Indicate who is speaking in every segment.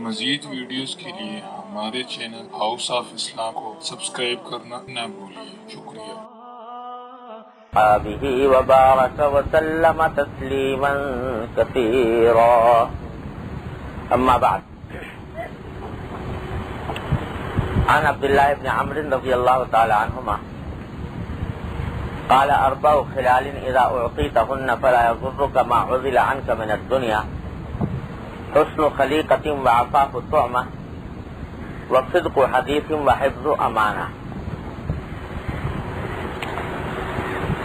Speaker 1: مزید ویڈیوز کے لیے ہمارے چینل ہاؤس آف اسلام کو سبسکرائب کرنا نہ بھولیے۔ شکریہ۔
Speaker 2: به وبارك وسلم تسليما كثيرا. أما بعد، عن عبد الله بن عمرو رضي الله تعالى عنهما قال: أربع خلال إذا أعطيتهن فلا يضرك ما عزل عنك من الدنيا: حسن خليقة وعفاف طعمة وصدق حديث وحفظ أمانة.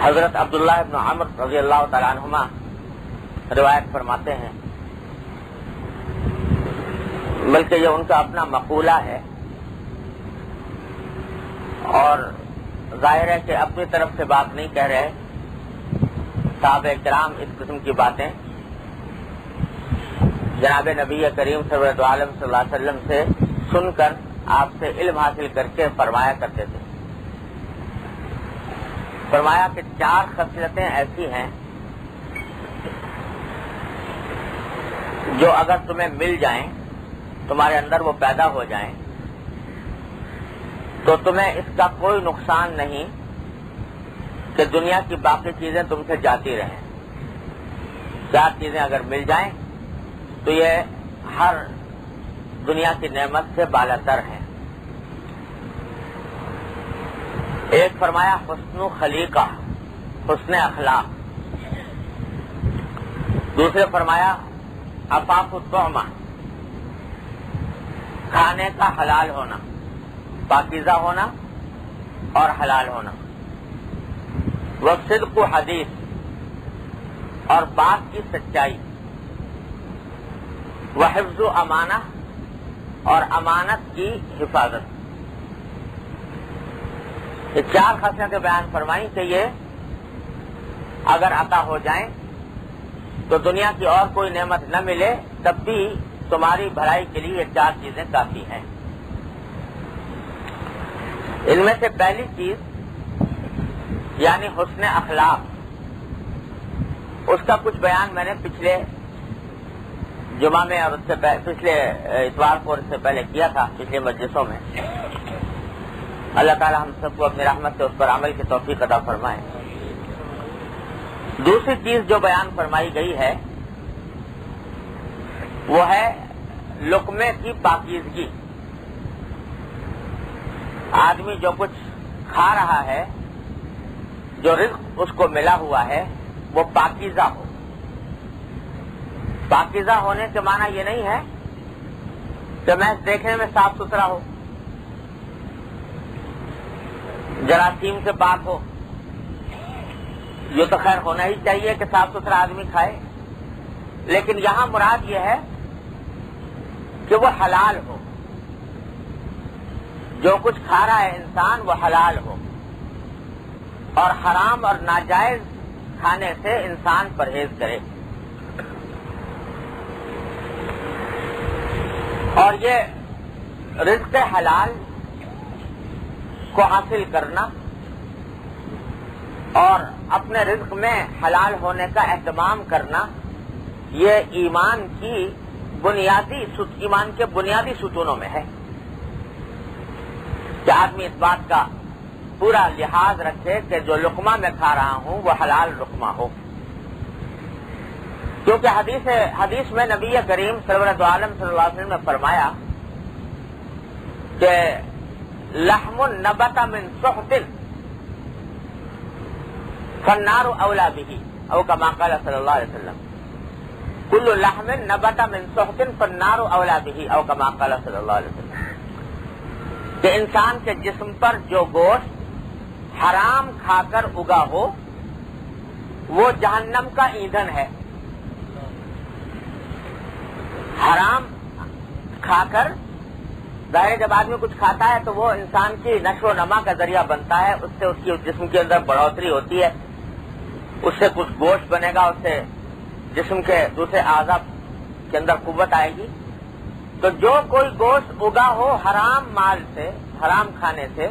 Speaker 2: حضرت عبداللہ ابن عمر رضی اللہ تعالیٰ عنہما روایت فرماتے ہیں، بلکہ یہ ان کا اپنا مقولہ ہے، اور ظاہر ہے کہ اپنی طرف سے بات نہیں کہہ رہے، صحابہ کرام اس قسم کی باتیں جناب نبی کریم سرورت عالم صلی اللہ علیہ وسلم سے سن کر آپ سے علم حاصل کر کے فرمایا کرتے تھے۔ فرمایا کہ 4 خصلتیں ایسی ہیں جو اگر تمہیں مل جائیں، تمہارے اندر وہ پیدا ہو جائیں، تو تمہیں اس کا کوئی نقصان نہیں کہ دنیا کی باقی چیزیں تم سے جاتی رہیں۔ 4 چیزیں اگر مل جائیں تو یہ ہر دنیا کی نعمت سے بالاتر ہیں۔ ایک فرمایا حسن خلیقہ، حسن اخلاق۔ دوسرے فرمایا عفاف الطعمہ، کھانے کا حلال ہونا، پاکیزہ ہونا اور حلال ہونا۔ وصدق حدیث، اور بات کی سچائی۔ وحفظ امانہ، اور امانت کی حفاظت۔ یہ 4 خاصیتیں بیان فرمائیں کہ یہ اگر عطا ہو جائیں تو دنیا کی اور کوئی نعمت نہ ملے تب بھی تمہاری بھلائی کے لیے یہ 4 چیزیں کافی ہیں۔ ان میں سے پہلی چیز یعنی حسن اخلاق، اس کا کچھ بیان میں نے پچھلے جمعہ میں اور اس سے پچھلے اتوار کو اس سے پہلے کیا تھا، پچھلے مجلسوں میں۔ اللہ تعالی ہم سب کو اپنی رحمت سے اس پر عمل کی توفیق عطا فرمائے۔ دوسری چیز جو بیان فرمائی گئی ہے وہ ہے لقمے کی پاکیزگی۔ آدمی جو کچھ کھا رہا ہے، جو رزق اس کو ملا ہوا ہے، وہ پاکیزہ ہو۔ پاکیزہ ہونے کے معنی یہ نہیں ہے کہ محض دیکھنے میں صاف ستھرا ہو، جراثیم سے پاک ہو۔ یہ تو خیر ہونا ہی چاہیے کہ صاف ستھرا آدمی کھائے، لیکن یہاں مراد یہ ہے کہ وہ حلال ہو۔ جو کچھ کھا رہا ہے انسان وہ حلال ہو، اور حرام اور ناجائز کھانے سے انسان پرہیز کرے۔ اور یہ رزق حلال کو حاصل کرنا اور اپنے رزق میں حلال ہونے کا اہتمام کرنا، یہ ایمان کے بنیادی ستونوں میں ہے کہ آدمی اس بات کا پورا لحاظ رکھے کہ جو لقمہ میں کھا رہا ہوں وہ حلال لقمہ ہو۔ کیونکہ حدیث میں نبی کریم سرورت عالم صلی اللہ علیہ وسلم نے فرمایا کہ لحم نبت من سحت فالنار اولا به، او کما قال صلی اللہ علیہ وسلم کل لحم نبت من سحت فالنار اولا به، او کما قال صلی اللہ علیہ وسلم، کہ انسان کے جسم پر جو گوشت حرام کھا کر اگا ہو وہ جہنم کا ایندھن ہے۔ حرام کھا کر ظاہر جب آدمی کچھ کھاتا ہے تو وہ انسان کی نشو و نما کا ذریعہ بنتا ہے، اس سے اس کی جسم کے اندر بڑھوتری ہوتی ہے، اس سے کچھ گوشت بنے گا، اس سے جسم کے دوسرے اعضاء کے اندر قوت آئے گی۔ تو جو کوئی گوشت اگا ہو حرام مال سے، حرام کھانے سے،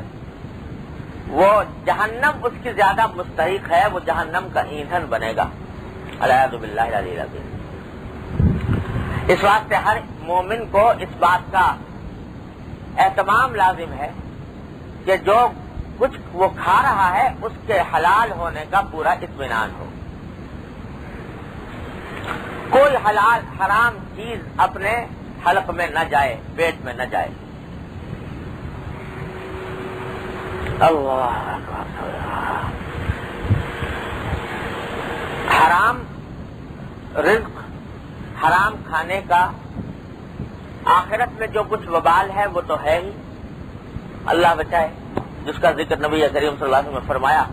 Speaker 2: وہ جہنم اس کی زیادہ مستحق ہے، وہ جہنم کا ایندھن بنے گا۔ العیاذ باللہ العلی العظیم۔ اس واسطے ہر مومن کو اس بات کا اہتمام لازم ہے کہ جو کچھ وہ کھا رہا ہے اس کے حلال ہونے کا پورا اطمینان ہو. کوئی حلال حرام چیز اپنے حلق میں نہ جائے، پیٹ میں نہ جائے. اللہ حرام رزق، حرام کھانے کا آخرت میں جو کچھ وبال ہے وہ تو ہے ہی، اللہ بچائے، جس کا ذکر نبی کریم صلی اللہ علیہ وسلم نے فرمایا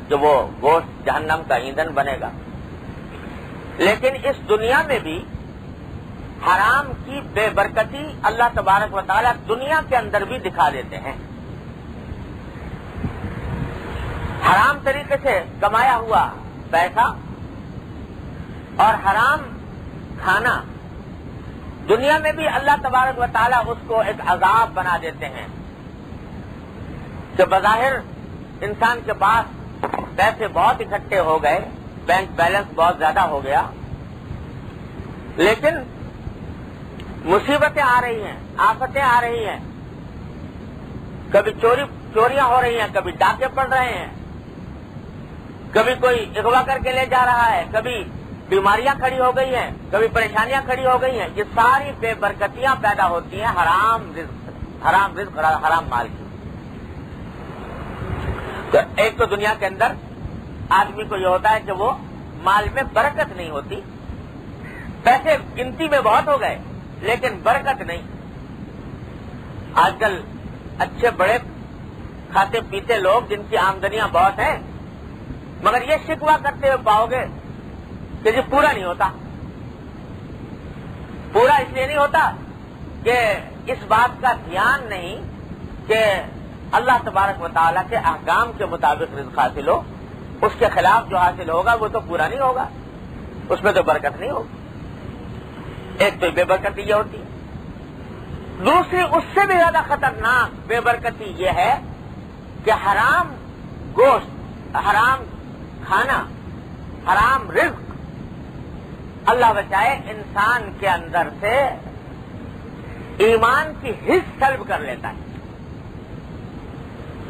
Speaker 2: کہ وہ گوشت جہنم کا ایندھن بنے گا. لیکن اس دنیا میں بھی حرام کی بے برکتی اللہ تبارک و تعالی دنیا کے اندر بھی دکھا دیتے ہیں. حرام طریقے سے کمایا ہوا پیسہ اور حرام کھانا دنیا میں بھی اللہ تبارک و تعالیٰ اس کو ایک عذاب بنا دیتے ہیں کہ بظاہر انسان کے پاس پیسے بہت اکٹھے ہو گئے، بینک بیلنس بہت زیادہ ہو گیا، لیکن مصیبتیں آ رہی ہیں، آفتیں آ رہی ہیں، کبھی چوریاں ہو رہی ہیں، کبھی ڈاکے پڑ رہے ہیں، کبھی کوئی اغوا کر کے لے جا رہا ہے، کبھی بیماریاں کھڑی ہو گئی ہیں، کبھی پریشانیاں کھڑی ہو گئی ہیں. یہ ساری بے برکتیاں پیدا ہوتی ہیں حرام رزق حرام مال کی. تو ایک تو دنیا کے اندر آدمی کو یہ ہوتا ہے کہ وہ مال میں برکت نہیں ہوتی، پیسے گنتی میں بہت ہو گئے لیکن برکت نہیں. آج کل اچھے بڑے کھاتے پیتے لوگ جن کی آمدنیاں بہت ہیں، مگر یہ شکوہ کرتے ہوئے پاؤ گے کہ جی پورا نہیں ہوتا. پورا اس لیے نہیں ہوتا کہ اس بات کا دھیان نہیں کہ اللہ تبارک و تعالیٰ کے احکام کے مطابق رزق حاصل ہو، اس کے خلاف جو حاصل ہوگا وہ تو پورا نہیں ہوگا، اس میں تو برکت نہیں ہوگی. ایک تو بے برکتی یہ ہوتی ہے. دوسری اس سے بھی زیادہ خطرناک بے برکتی یہ ہے کہ حرام گوشت، حرام کھانا، حرام رزق اللہ بچائے انسان کے اندر سے ایمان کی حس سلب کر لیتا ہے.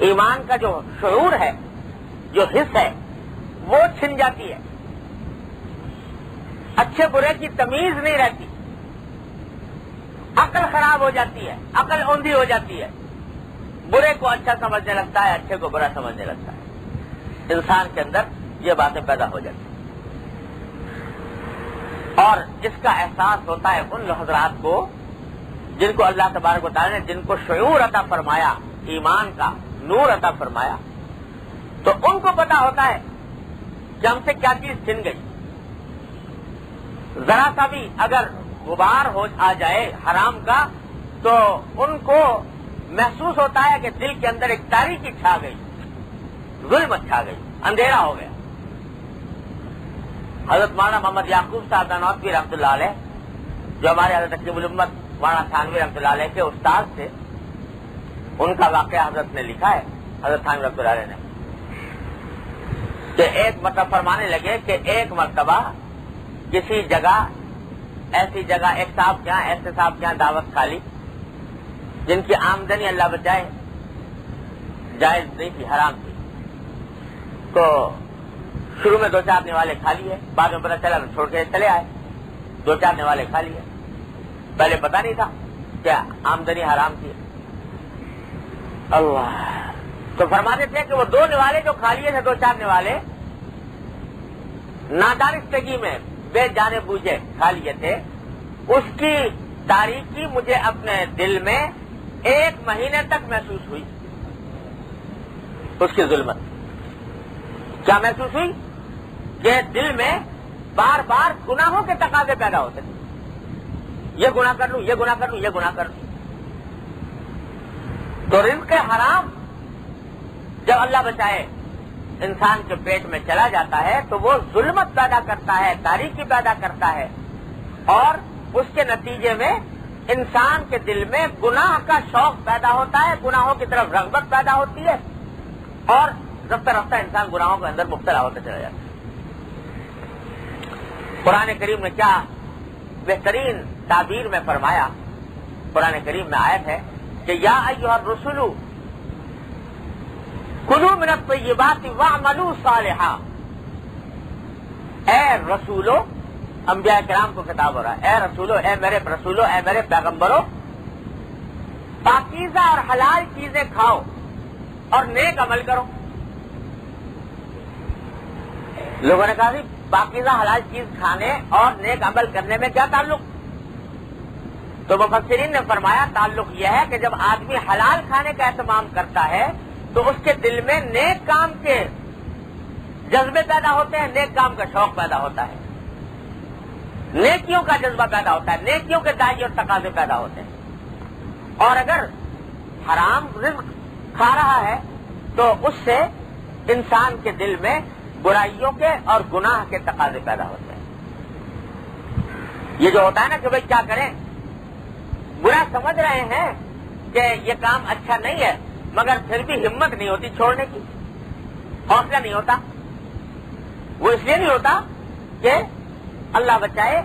Speaker 2: ایمان کا جو شعور ہے، جو حس ہے، وہ چھن جاتی ہے. اچھے برے کی تمیز نہیں رہتی، عقل خراب ہو جاتی ہے، عقل اوندھی ہو جاتی ہے، برے کو اچھا سمجھنے لگتا ہے، اچھے کو برا سمجھنے لگتا ہے. انسان کے اندر یہ باتیں پیدا ہو جاتی ہیں اور اس کا احساس ہوتا ہے ان حضرات کو جن کو اللہ تبارک و تعالی نے جن کو شعور عطا فرمایا، ایمان کا نور عطا فرمایا، تو ان کو پتا ہوتا ہے کہ ہم سے کیا چیز چھن گئی. ذرا سا بھی اگر غبار ہو آ جائے حرام کا تو ان کو محسوس ہوتا ہے کہ دل کے اندر ایک تاریکی چھا گئی، ظلمت چھا گئی، اندھیرا ہو گیا. حضرت مولانا محمد یعقوب صاحب نانوتوی رحمۃ اللہ علیہ، جو ہمارے حضرت حکیم الامت مولانا تھانوی رحمۃ اللہ علیہ کے استاد تھے، ان کا واقعہ حضرت نے لکھا ہے، حضرت تھانوی رحمۃ اللہ علیہ نے، کہ ایک مرتبہ فرمانے لگے کہ ایک مرتبہ کسی جگہ، ایسی جگہ ایک صاحب کے یہاں، ایسے صاحب کے یہاں دعوت کھا لی جن کی آمدنی اللہ بچائے جائز نہیں تھی، حرام تھی. تو شروع میں 2-4 نوالے کھا لیے، بعد میں پتہ چلا تو چھوڑ کے چلے آئے. 2-4 نوالے کھا لیے، پہلے پتا نہیں تھا کہ آمدنی حرام تھی. اللہ تو فرماتے تھے کہ وہ 2 نوالے جو کھا لیے تھے، 2-4 نوالے نادانستگی میں بے جانے بوجھے کھا لیے تھے، اس کی تاریکی مجھے اپنے دل میں 1 مہینے تک محسوس ہوئی. اس کی ظلمت کیا محسوس ہوئی کہ دل میں بار بار گناہوں کے تقاضے پیدا ہوتے تھے، یہ گناہ کر لوں، یہ گناہ کر لوں، یہ گناہ کر لوں. تو رزق حرام جب اللہ بچائے انسان کے پیٹ میں چلا جاتا ہے تو وہ ظلمت پیدا کرتا ہے، تاریکی پیدا کرتا ہے، اور اس کے نتیجے میں انسان کے دل میں گناہ کا شوق پیدا ہوتا ہے، گناہوں کی طرف رغبت پیدا ہوتی ہے، اور رفتہ رفتہ انسان گناہوں کے اندر مبتلا ہوتا چلا جاتا ہے. قرآن کریم نے کیا بہترین تعبیر میں فرمایا، قرآن کریم میں آیت ہے کہ یا ایھا الرسل کلوا من الطیبات واعملوا صالحا، اے رسولو، انبیاء کرام کو خطاب ہو رہا ہے، اے رسولو، اے میرے رسولو، اے میرے پیغمبروں، پاکیزہ اور حلال چیزیں کھاؤ اور نیک عمل کرو۔ لوگوں نے کہا کہ پاکیزہ حلال چیز کھانے اور نیک عمل کرنے میں کیا تعلق؟ تو مفسرین نے فرمایا تعلق یہ ہے کہ جب آدمی حلال کھانے کا اہتمام کرتا ہے تو اس کے دل میں نیک کام کے جذبے پیدا ہوتے ہیں، نیک کام کا شوق پیدا ہوتا ہے، نیکیوں کا جذبہ پیدا ہوتا ہے، نیکیوں کے داعی اور تقاضے پیدا ہوتے ہیں۔ اور اگر حرام رزق کھا رہا ہے تو اس سے انسان کے دل میں برائیوں کے اور گناہ کے تقاضے پیدا ہوتے ہیں۔ یہ جو ہوتا ہے نا کہ بھئی کیا کریں، برا سمجھ رہے ہیں کہ یہ کام اچھا نہیں ہے، مگر پھر بھی ہمت نہیں ہوتی چھوڑنے کی، حوصلہ نہیں ہوتا۔ وہ اس لیے نہیں ہوتا کہ اللہ بچائے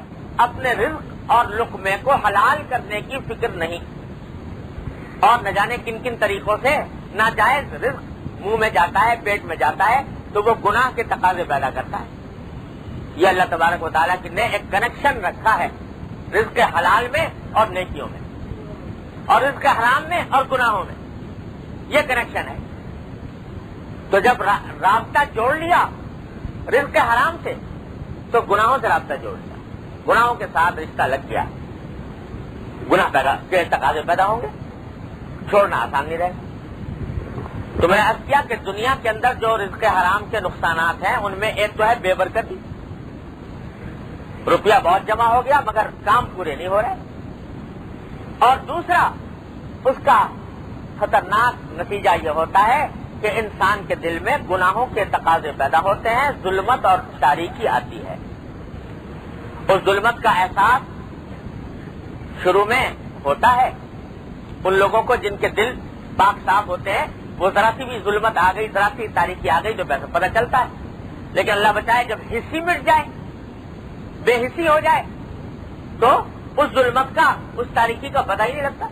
Speaker 2: اپنے رزق اور لقمے کو حلال کرنے کی فکر نہیں، اور نہ جانے کن کن طریقوں سے ناجائز رزق منہ میں جاتا ہے، پیٹ میں جاتا ہے، تو وہ گناہ کے تقاضے پیدا کرتا ہے۔ یہ اللہ تبارک و تعالیٰ نے ایک کنیکشن رکھا ہے رزق حلال میں اور نیکیوں میں، اور رزق حرام میں اور گناہوں میں، یہ کنیکشن ہے۔ تو جب رابطہ جوڑ لیا رزق حرام سے تو گناہوں سے رابطہ جوڑ لیا، گناہوں کے ساتھ رشتہ لگ گیا، گناہ پیدا کے تقاضے پیدا ہوں گے، چھوڑنا آسان نہیں رہے گا۔ تو میں نے عرض کیا کہ دنیا کے اندر جو رزق حرام کے نقصانات ہیں ان میں ایک تو ہے بے برکتی، روپیہ بہت جمع ہو گیا مگر کام پورے نہیں ہو رہے، اور دوسرا اس کا خطرناک نتیجہ یہ ہوتا ہے کہ انسان کے دل میں گناہوں کے تقاضے پیدا ہوتے ہیں، ظلمت اور تاریکی آتی ہے۔ اس ظلمت کا احساس شروع میں ہوتا ہے ان لوگوں کو جن کے دل پاک صاف ہوتے ہیں، وہ ذرا سی بھی ظلمت آ گئی، ذرا سی تاریکی آ گئی تو پتہ چلتا ہے، لیکن اللہ بچائے جب حسی مٹ جائے، بے حسی ہو جائے تو اس ظلمت کا، اس تاریکی کا پتہ ہی نہیں لگتا،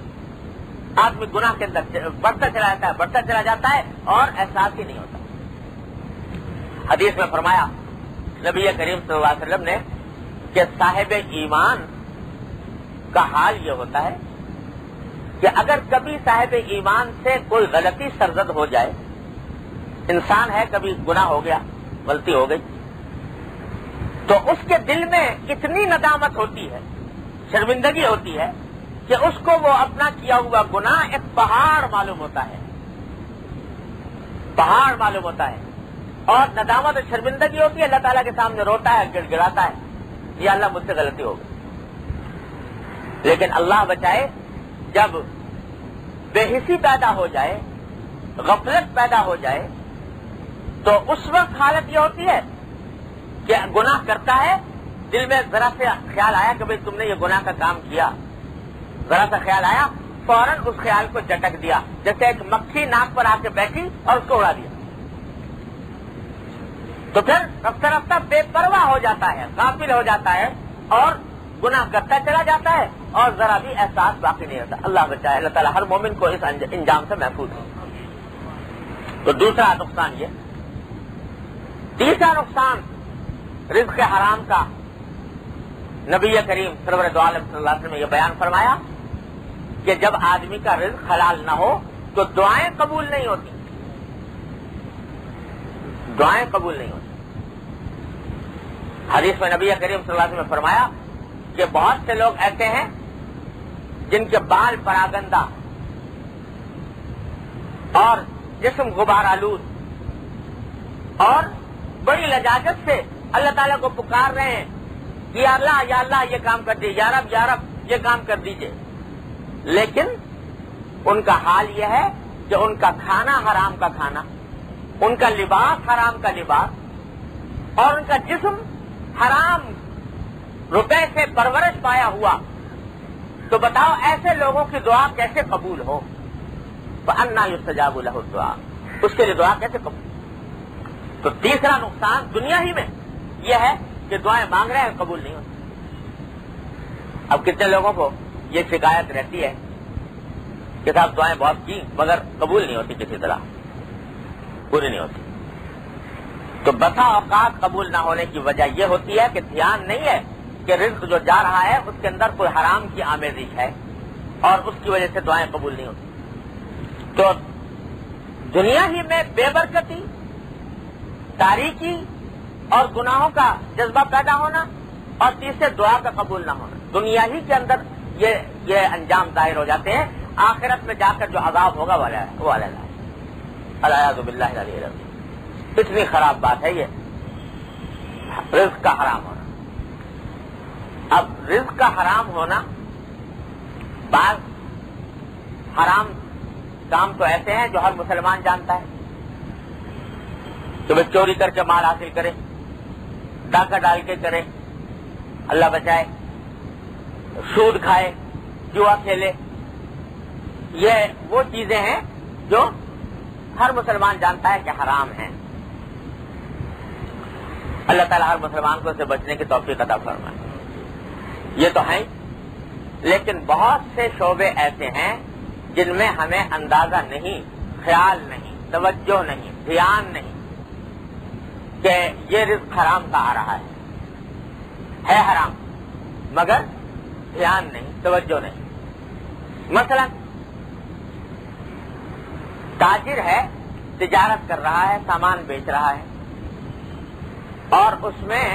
Speaker 2: آدمی گناہ کے اندر بڑھتا چلا جاتا ہے، بڑھتا چلا جاتا ہے اور احساس ہی نہیں ہوتا۔ حدیث میں فرمایا نبی کریم صلی اللہ علیہ وسلم نے کہ صاحب ایمان کا حال یہ ہوتا ہے کہ اگر کبھی صاحب ایمان سے کوئی غلطی سرزد ہو جائے، انسان ہے کبھی گناہ ہو گیا، غلطی ہو گئی، تو اس کے دل میں اتنی ندامت ہوتی ہے، شرمندگی ہوتی ہے کہ اس کو وہ اپنا کیا ہوا گناہ ایک پہاڑ معلوم ہوتا ہے، پہاڑ معلوم ہوتا ہے، اور ندامت اور شرمندگی ہوتی ہے، اللہ تعالیٰ کے سامنے روتا ہے، گڑ گڑاتا ہے، یا اللہ مجھ سے غلطی ہو گئی۔ لیکن اللہ بچائے جب بے حسی پیدا ہو جائے، غفلت پیدا ہو جائے، تو اس وقت حالت یہ ہوتی ہے کہ گناہ کرتا ہے، دل میں ذرا سے خیال آیا کہ بھئی تم نے یہ گناہ کا کام کیا، ذرا سا خیال آیا، فوراً اس خیال کو جھٹک دیا، جیسے ایک مکھی ناک پر آ کے بیٹھی اور اس کو اڑا دیا، تو پھر رفتہ رفتہ بے پرواہ ہو جاتا ہے، غافل ہو جاتا ہے اور گناہ کرتا چلا جاتا ہے اور ذرا بھی احساس باقی نہیں ہوتا۔ اللہ بچائے، اللہ تعالیٰ ہر مومن کو اس انجام سے محفوظ ہو۔ تو دوسرا نقصان یہ، تیسرا نقصان رزق حرام کا نبی کریم سرور دو عالم صلی اللہ علیہ وسلم نے یہ بیان فرمایا کہ جب آدمی کا رزق حلال نہ ہو تو دعائیں قبول نہیں ہوتی، دعائیں قبول نہیں ہوتی۔ حدیث میں نبی کریم صلی اللہ علیہ وسلم نے فرمایا کہ بہت سے لوگ ایسے ہیں جن کے بال پراگندہ اور جسم غبار آلود اور بڑی لجاجت سے اللہ تعالیٰ کو پکار رہے ہیں کہ یا اللہ یہ کام کر دیجیے، یا رب یہ کام کر دیجیے، لیکن ان کا حال یہ ہے کہ ان کا کھانا حرام کا کھانا، ان کا لباس حرام کا لباس، اور ان کا جسم حرام روپے سے پرورش پایا ہوا، تو بتاؤ ایسے لوگوں کی دعا کیسے قبول ہو؟ فَأَنَّىٰ يُسْتَجَابُ لَهُ الدُّعَاء، اس کے لیے دعا کیسے قبول؟ تو تیسرا نقصان دنیا ہی میں یہ ہے کہ دعائیں مانگ رہے ہیں قبول نہیں ہوتی۔ اب کتنے لوگوں کو یہ شکایت رہتی ہے کہ صاحب دعائیں بہت کی مگر قبول نہیں ہوتی، کسی طرح پوری نہیں ہوتی. تو بسا اوقات قبول نہ ہونے کی وجہ یہ ہوتی ہے کہ دھیان نہیں ہے کہ رزق جو جا رہا ہے اس کے اندر کوئی حرام کی آمیزش ہے اور اس کی وجہ سے دعائیں قبول نہیں ہوتی. تو دنیا ہی میں بے برکتی، تاریکی اور گناہوں کا جذبہ پیدا ہونا، اور تیسرے دعا کا قبول نہ ہونا، دنیا ہی کے اندر یہ انجام ظاہر ہو جاتے ہیں. آخرت میں جا کر جو عذاب ہوگا وہ الیاذ باللہ العلی العظیم. اتنی خراب بات ہے یہ رزق کا حرام ہونا. اب رزق کا حرام ہونا، بعض حرام کام تو ایسے ہیں جو ہر مسلمان جانتا ہے کہ وہ چوری کر کے مال حاصل کرے، ڈاکہ ڈال کے کرے، اللہ بچائے، سود کھائے، جوا کھیلے. یہ وہ چیزیں ہیں جو ہر مسلمان جانتا ہے کہ حرام ہیں. اللہ تعالیٰ ہر مسلمان کو اسے بچنے کی توفیق عطا فرمائے. یہ تو ہیں، لیکن بہت سے شعبے ایسے ہیں جن میں ہمیں اندازہ نہیں، خیال نہیں، توجہ نہیں، دھیان نہیں کہ یہ رزق حرام کا آ رہا ہے حرام، مگر دھیان نہیں، توجہ نہیں. مثلا تاجر ہے، تجارت کر رہا ہے، سامان بیچ رہا ہے، اور اس میں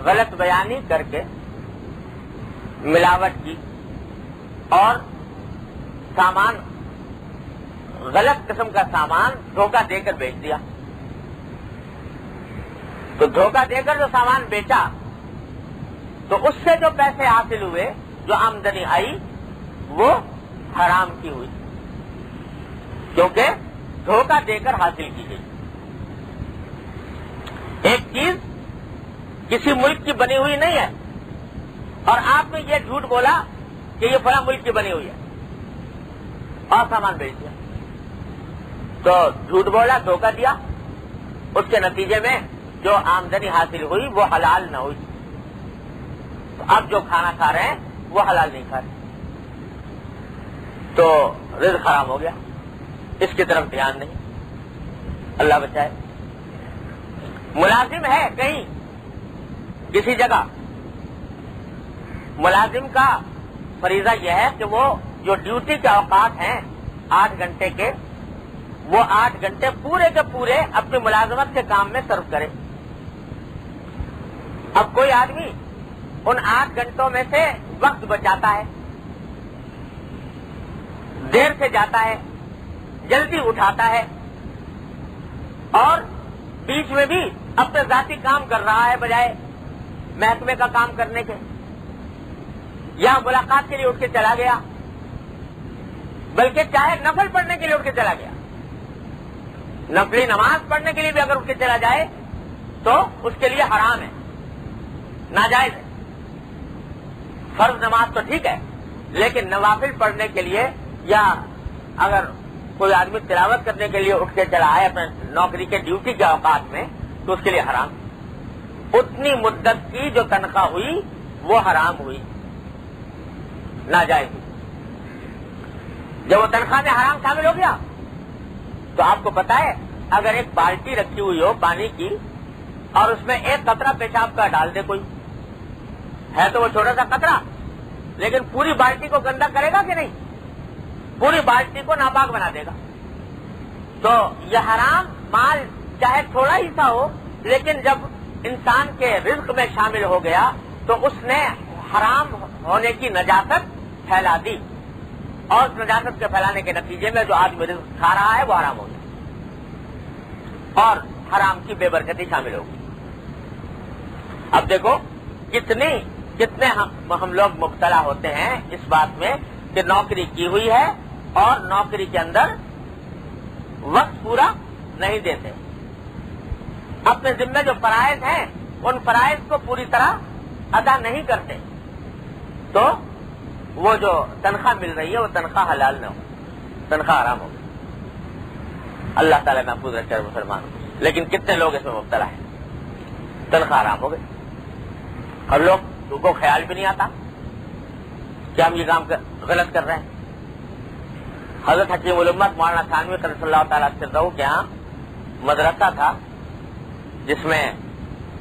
Speaker 2: غلط بیانی کر کے ملاوٹ کی اور سامان، غلط قسم کا سامان دھوکہ دے کر بیچ دیا. تو دھوکہ دے کر جو سامان بیچا تو اس سے جو پیسے حاصل ہوئے، جو آمدنی آئی، وہ حرام کی ہوئی، کیونکہ دھوکہ دے کر حاصل کی گئی. ایک چیز کسی ملک کی بنی ہوئی نہیں ہے اور آپ نے یہ جھوٹ بولا کہ یہ فلاں ملک کی بنی ہوئی ہے اور سامان بیچ دیا. تو جھوٹ بولا، دھوکہ دیا، اس کے نتیجے میں جو آمدنی حاصل ہوئی وہ حلال نہ ہوئی. تو اب جو کھانا کھا رہے ہیں وہ حلال نہیں کھا رہے، تو رزق حرام ہو گیا. اس کی طرف دھیان نہیں، اللہ بچائے. ملازم ہے کہیں کسی جگہ، ملازم کا فریضہ یہ ہے کہ وہ جو ڈیوٹی کے اوقات ہیں 8 گھنٹے کے، وہ 8 گھنٹے پورے کے پورے اپنی ملازمت کے کام میں صرف کرے. اب کوئی آدمی ان 8 گھنٹوں میں سے وقت بچاتا ہے، دیر سے جاتا ہے، جلدی اٹھاتا ہے، اور بیچ میں بھی اپنے ذاتی کام کر رہا ہے بجائے محکمے کا کام کرنے کے، یا ملاقات کے لیے اٹھ کے چلا گیا، بلکہ چاہے نفل پڑھنے کے لیے اٹھ کے چلا گیا، نفلی نماز پڑھنے کے لیے بھی اگر اٹھ کے چلا جائے تو اس کے لیے حرام ہے، ناجائز ہے. فرض نماز تو ٹھیک ہے، لیکن نوافل پڑھنے کے لیے یا اگر کوئی آدمی تلاوت کرنے کے لیے اٹھ کے چلا آئے اپنے نوکری کے ڈیوٹی کے اوقات میں تو اس کے لیے حرام. اتنی مدت کی جو تنخواہ ہوئی وہ حرام ہوئی، ناجائز ہوئی. جب وہ تنخواہ میں حرام شامل ہو گیا تو آپ کو پتا ہے اگر ایک بالٹی رکھی ہوئی ہو پانی کی اور اس میں ایک قطرہ پیشاب کا ڈال دے کوئی، ہے تو وہ چھوٹا سا قطرہ، لیکن پوری بالٹی کو گندا کرے گا کہ نہیں؟ پوری بالٹی کو ناپاک بنا دے گا. تو یہ حرام مال چاہے تھوڑا ہی سا ہو، لیکن جب انسان کے رزق میں شامل ہو گیا تو اس نے حرام ہونے کی نجاست پھیلا دی، اور اس نجاست کے پھیلانے کے نتیجے میں جو آدمی رزق کھا رہا ہے وہ حرام ہو گیا اور حرام کی بے برکتی شامل ہوگی. اب دیکھو کتنے ہم لوگ مبتلا ہوتے ہیں اس بات میں کہ نوکری کی ہوئی ہے اور نوکری کے اندر وقت پورا نہیں دیتے، اپنے ذمہ جو فرائض ہیں ان فرائض کو پوری طرح ادا نہیں کرتے، تو وہ جو تنخواہ مل رہی ہے وہ تنخواہ حلال نہ ہو، تنخواہ حرام ہو. اللہ تعالیٰ محفوظ رکھے مسلمان. لیکن کتنے لوگ اس میں مبتلا ہیں، تنخواہ حرام ہو گئی اور لوگوں کو خیال بھی نہیں آتا کہ ہم یہ کام غلط کر رہے ہیں. حضرت حکیم الامت مولانا تھانوی قدس اللہ تعالیٰ سرہ کے یہاں مدرسہ تھا جس میں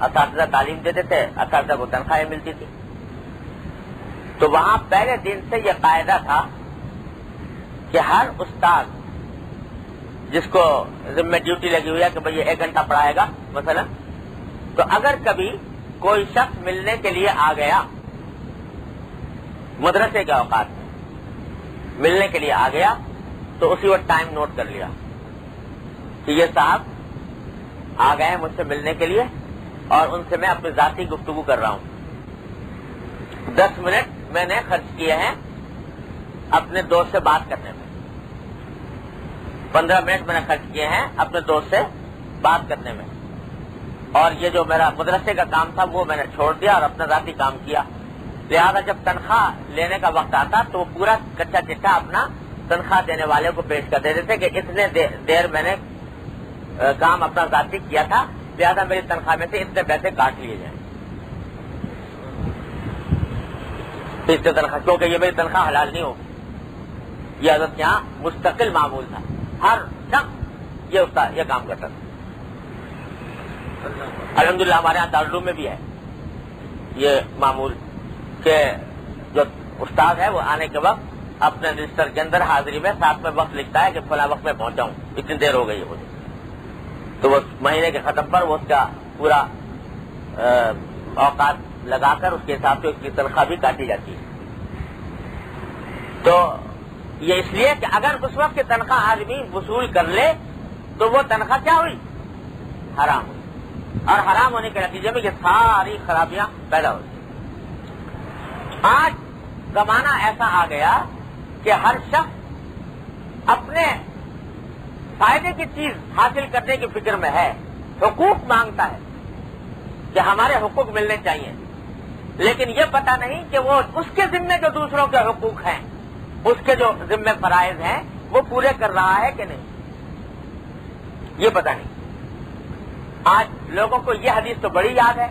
Speaker 2: اساتذہ تعلیم دیتے تھے, اساتذہ کو تنخواہیں ملتی تھی. تو وہاں پہلے دن سے یہ قاعدہ تھا کہ ہر استاد جس کو ذمہ ڈیوٹی لگی ہوئی ہے کہ بھئی یہ 1 گھنٹہ پڑھائے گا مثلا, تو اگر کبھی کوئی شخص ملنے کے لیے آ گیا مدرسے کے اوقات میں ملنے کے لیے آ گیا تو اسی وقت ٹائم نوٹ کر لیا کہ یہ صاحب آ گئے ہیں مجھ سے ملنے کے لیے اور ان سے میں اپنی ذاتی گفتگو کر رہا ہوں. 10 منٹ میں نے خرچ کیے ہیں اپنے دوست سے بات کرنے میں, 15 منٹ میں نے خرچ کیے ہیں اپنے دوست سے بات کرنے میں, اور یہ جو میرا مدرسے کا کام تھا وہ میں نے چھوڑ دیا اور اپنا ذاتی کام کیا. لہذا جب تنخواہ لینے کا وقت آتا تو وہ پورا کچا چٹا اپنا تنخواہ دینے والے کو پیش کر دیتے تھے کہ اتنے دیر میں نے کام اپنا ذاتی کیا تھا, لہذا میری تنخواہ میں سے اتنے پیسے کاٹ لیے جائیں. تنخواہ کیونکہ یہ میری تنخواہ حلال نہیں ہوگی. یہ حضرت یہاں مستقل معمول تھا, ہر شخص یہ کام کرتا تھا. الحمدللہ ہمارے یہاں دارالعلوم میں بھی ہے یہ معمول کہ جو استاد ہے وہ آنے کے وقت اپنے رجسٹر کے اندر حاضری میں ساتھ میں وقت لکھتا ہے کہ فلاں وقت میں پہنچا ہوں, اتنی دیر ہو گئی ہے مجھے. تو وہ مہینے کے ختم پر وہ اس کا پورا اوقات لگا کر اس کے حساب سے اس کی تنخواہ بھی کاٹی جاتی ہے. تو یہ اس لیے کہ اگر اس وقت کی تنخواہ آدمی وصول کر لے تو وہ تنخواہ کیا ہوئی؟ حرام ہوئی, اور حرام ہونے کے نتیجے میں یہ ساری خرابیاں پیدا ہوتی. آج زمانہ ایسا آ گیا کہ ہر شخص اپنے فائدے کی چیز حاصل کرنے کی فکر میں ہے, حقوق مانگتا ہے کہ ہمارے حقوق ملنے چاہیے, لیکن یہ پتہ نہیں کہ وہ اس کے ذمے جو دوسروں کے حقوق ہیں, اس کے جو ذمے فرائض ہیں وہ پورے کر رہا ہے کہ نہیں, یہ پتہ نہیں. آج لوگوں کو یہ حدیث تو بڑی یاد ہے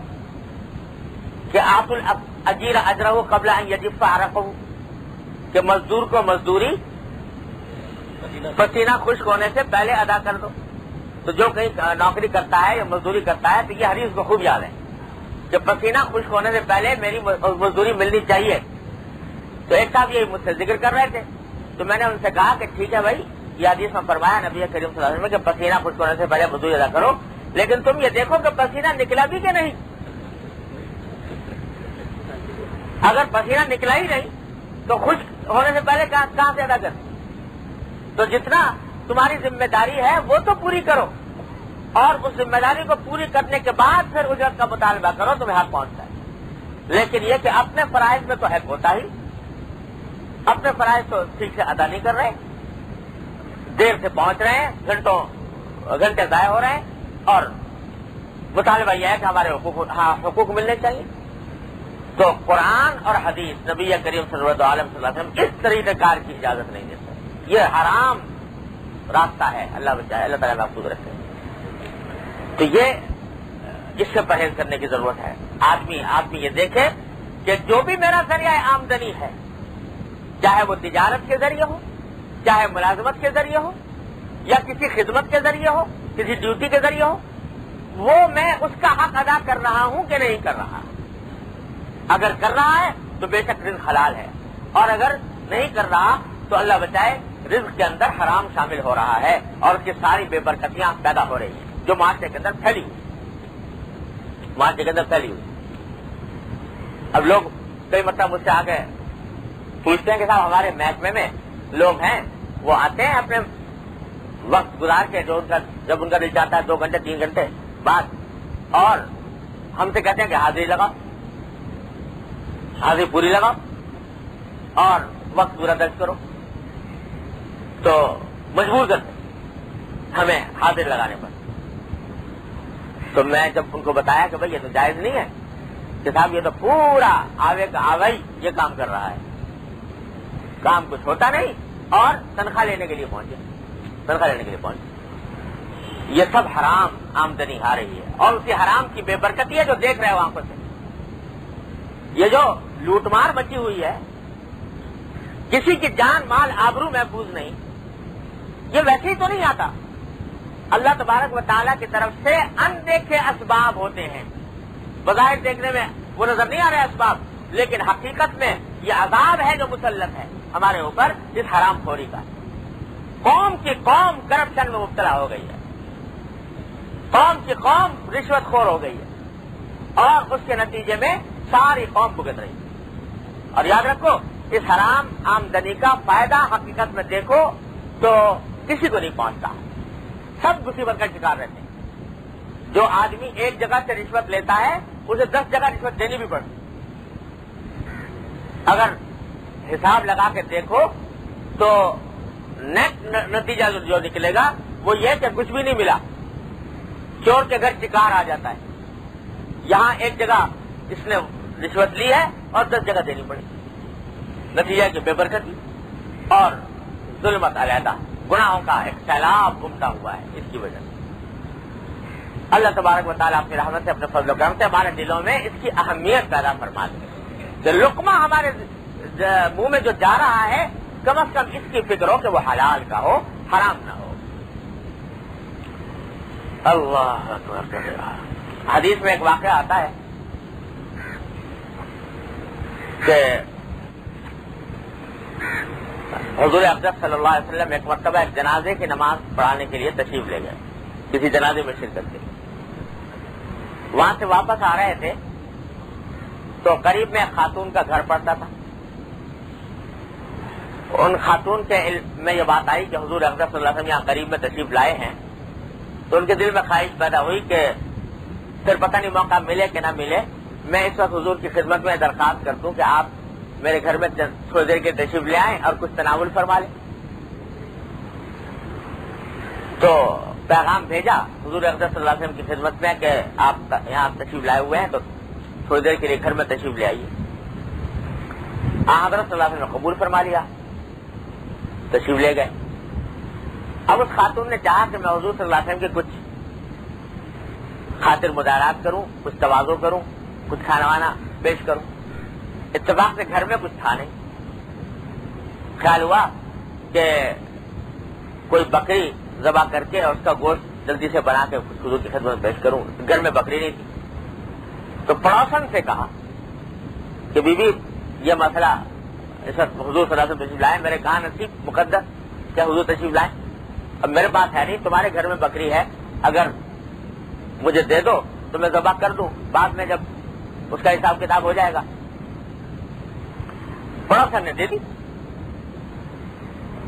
Speaker 2: کہ آت الاجیر اجرہ قبل ان یجف عرقہ, کہ مزدور کو مزدوری پسینہ خشک ہونے سے پہلے ادا کر دو. تو جو کہیں نوکری کرتا ہے یا مزدوری کرتا ہے تو یہ حدیث کو خوب یاد ہے کہ پسینہ خشک ہونے سے پہلے میری مزدوری ملنی چاہیے. تو ایک صاحب یہ مجھ سے ذکر کر رہے تھے تو میں نے ان سے کہا کہ ٹھیک ہے بھائی, یہ حدیث میں فرمایا نبی کریم صلی اللہ علیہ وسلم کہ پسینہ خشک ہونے سے پہلے مزدوری ادا کرو, لیکن تم یہ دیکھو کہ پسینہ نکلا بھی کہ نہیں. اگر پسینہ نکلا ہی نہیں تو خشک ہونے سے پہلے کہاں سے ادا کر. تو جتنا تمہاری ذمہ داری ہے وہ تو پوری کرو, اور اس ذمہ داری کو پوری کرنے کے بعد پھر اجرت کا مطالبہ کرو, تمہیں حق پہنچتا ہے. لیکن یہ کہ اپنے فرائض میں تو حق ہوتا ہی, اپنے فرائض تو ٹھیک سے ادا نہیں کر رہے, دیر سے پہنچ رہے ہیں, گھنٹے ضائع ہو رہے ہیں, اور مطالبہ یہ ہے کہ ہمارے حقوق ملنے چاہیے. تو قرآن اور حدیث نبی کریم صلی اللہ علیہ وسلم اس طریقہ کار کی اجازت نہیں دیتا. یہ حرام راستہ ہے, اللہ بچائے, اللہ تعالیٰ محفوظ رکھے. تو یہ اس سے پرہیز کرنے کی ضرورت ہے. آدمی یہ دیکھے کہ جو بھی میرا ذریعہ آمدنی ہے, چاہے وہ تجارت کے ذریعے ہو, چاہے ملازمت کے ذریعے ہو, یا کسی خدمت کے ذریعے ہو, کسی ڈیوٹی کے ذریعے ہو, وہ میں اس کا حق ادا کر رہا ہوں کہ نہیں کر رہا. اگر کر رہا ہے تو بے شک رزق حلال ہے, اور اگر نہیں کر رہا تو اللہ بچائے رزق کے اندر حرام شامل ہو رہا ہے, اور اس کی ساری بے برکتیاں پیدا ہو رہی ہیں جو معاشرے کے اندر پھیلی ہوئی. اب لوگ کئی مرتبہ مجھ سے آ گئے پوچھتے ہیں کہ صاحب ہمارے محکمے میں لوگ ہیں, وہ آتے ہیں اپنے وقت گزار کے جب ان کا دل چاہتا ہے 2 گھنٹے 3 گھنٹے بعد, اور ہم سے کہتے ہیں کہ حاضری لگاؤ, حاضری پوری لگاؤ اور وقت پورا درج کرو. تو مجبور کرتے ہمیں حاضر لگانے پر. تو میں جب ان کو بتایا کہ بھائی یہ تو جائز نہیں ہے, کہ صاحب یہ تو پورا آوے کا آوائی یہ کام کر رہا ہے, کام کچھ ہوتا نہیں, اور تنخواہ لینے کے لیے پہنچے. یہ سب حرام آمدنی آ رہی ہے, اور اسی حرام کی بے برکتی ہے جو دیکھ رہے ہو آنکھوں سے. یہ جو لوٹ مار مچی ہوئی ہے کسی کی جان مال آبرو محفوظ نہیں، یہ ویسے ہی تو نہیں آتا. اللہ تبارک و تعالیٰ کی طرف سے اندیکھے اسباب ہوتے ہیں. بظاہر دیکھنے میں وہ نظر نہیں آ رہے اسباب، لیکن حقیقت میں یہ عذاب ہے جو مسلط ہے ہمارے اوپر اس حرام خوری کا. قوم کی قوم کرپشن میں مبتلا ہو گئی ہے، قوم کی قوم رشوت خور ہو گئی ہے، اور اس کے نتیجے میں ساری قوم بھگت رہی ہے. اور یاد رکھو، اس حرام آمدنی کا فائدہ حقیقت میں دیکھو تو کسی کو نہیں پہنچتا، سب مصیبت کا شکار رہتے ہیں. جو آدمی ایک جگہ سے رشوت لیتا ہے اسے 10 جگہ رشوت دینی بھی پڑتی. اگر حساب لگا کے دیکھو تو نیٹ نتیجہ جو نکلے گا وہ یہ کہ کچھ بھی نہیں ملا، چور کے گھر شکار آ جاتا ہے. یہاں ایک جگہ اس نے رشوت لی ہے اور 10 جگہ دینی پڑی، نتیجہ کہ بے برکتی اور ظلمت علیحدہ، گناہوں کا ایک سیلاب گھومتا ہوا ہے. اس کی وجہ سے اللہ تبارک و تعالیٰ اپنی رحمت سے، اپنے فضل و کرم سے ہمارے دلوں میں اس کی اہمیت پیدا فرما دے کہ لقمہ ہمارے منہ میں جو جا رہا ہے کم از کم اس کی فکر ہو کہ وہ حلال کا ہو، حرام نہ ہو. اللہ اکبر. حدیث میں ایک واقعہ آتا ہے کہ حضور اقدس صلی اللہ علیہ وسلم ایک مرتبہ ایک جنازے کی نماز پڑھانے کے لیے تشریف لے گئے، کسی جنازے میں شرکت کے لیے. وہاں سے واپس آ رہے تھے تو قریب میں ایک خاتون کا گھر پڑتا تھا. ان خاتون کے علم میں یہ بات آئی کہ حضور اقدس صلی اللہ علیہ وسلم یہاں قریب میں تشریف لائے ہیں، تو ان کے دل میں خواہش پیدا ہوئی کہ پھر پتہ نہیں موقع ملے کہ نہ ملے، میں اس وقت حضور کی خدمت میں درخواست کر دوں کہ آپ میرے گھر میں تھوڑی دیر کے تشریف لے آئیں اور کچھ تناول فرما لیں. تو پیغام بھیجا حضور اقدس صلی اللہ علیہ وسلم کی خدمت میں کہ آپ یہاں تشریف لائے ہوئے ہیں تو تھوڑی دیر کے لیے گھر میں تشریف لے آئیے. حضرت صلی اللہ علیہ وسلم نے قبول فرما لیا، تشریف لے گئے. اب اس خاتون نے چاہا کہ میں حضور صلی اللہ علیہ وسلم کے کچھ خاطر مدارات کروں، کچھ تواضع کروں، کچھ کھانا وانا پیش کروں. اتفاق سے گھر میں کچھ تھا نہیں. خیال ہوا کہ کوئی بکری ذبح کر کے اور اس کا گوشت جلدی سے بنا کے حضور کی خدمت میں پیش کروں. گھر میں بکری نہیں تھی. تو پڑوسن سے کہا کہ بی بی یہ مسئلہ اس وقت حضور صلی اللہ علیہ وسلم تشریف لائے، میرے کہاں نصیب مقدس کیا حضور تشریف لائے، اب میرے پاس ہے نہیں، تمہارے گھر میں بکری ہے، اگر مجھے دے دو تو میں ذبح کر دوں، بعد میں جب اس کا حساب کتاب ہو جائے گا. پڑوسن نے دے دی.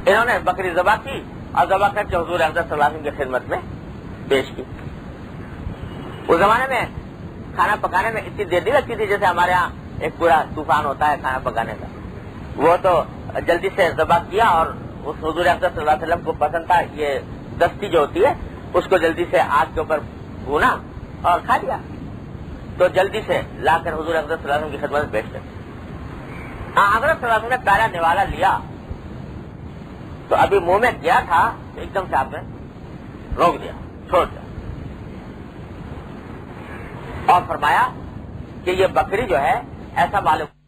Speaker 2: انہوں نے بکری ذبح کی اور ذبح کر کے حضور اقدس صلی اللہ علیہ وسلم کی خدمت میں پیش کی. اس زمانے میں کھانا پکانے میں اتنی دیر نہیں لگتی تھی جیسے ہمارے ہاں ایک پورا طوفان ہوتا ہے کھانا پکانے کا. وہ تو جلدی سے ذبح کیا اور اس حضور اقدس صلی اللہ علیہ وسلم کو پسند تھا یہ دستی جو ہوتی ہے اس کو جلدی سے آگ کے اوپر بھونا اور کھا لیا. تو جلدی سے لا کر حضور اقدس صلی اللہ علیہ وسلم کی خدمت میں پیش کر. حضرت صلی اللہ علیہ وسلم نے پہلا نوالا لیا تو ابھی منہ میں کیا تھا تو ایک دم سے آپ نے روک دیا، چھوڑ دیا اور فرمایا کہ یہ بکری جو ہے ایسا معلوم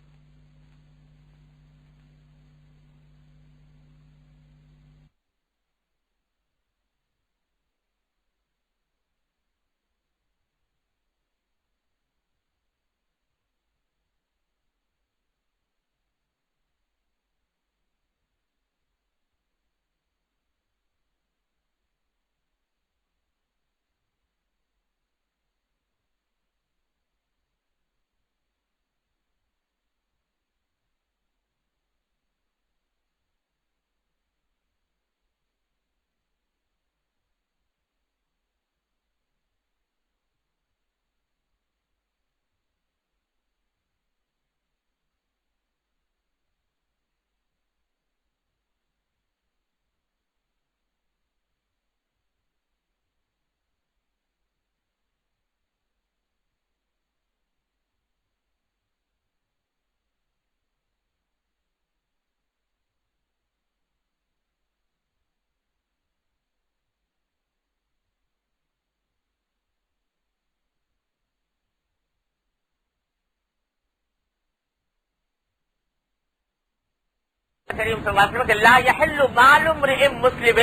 Speaker 2: کریم صلی اللہ علیہ وسلم کہ لا یحل مال امرئ مسلم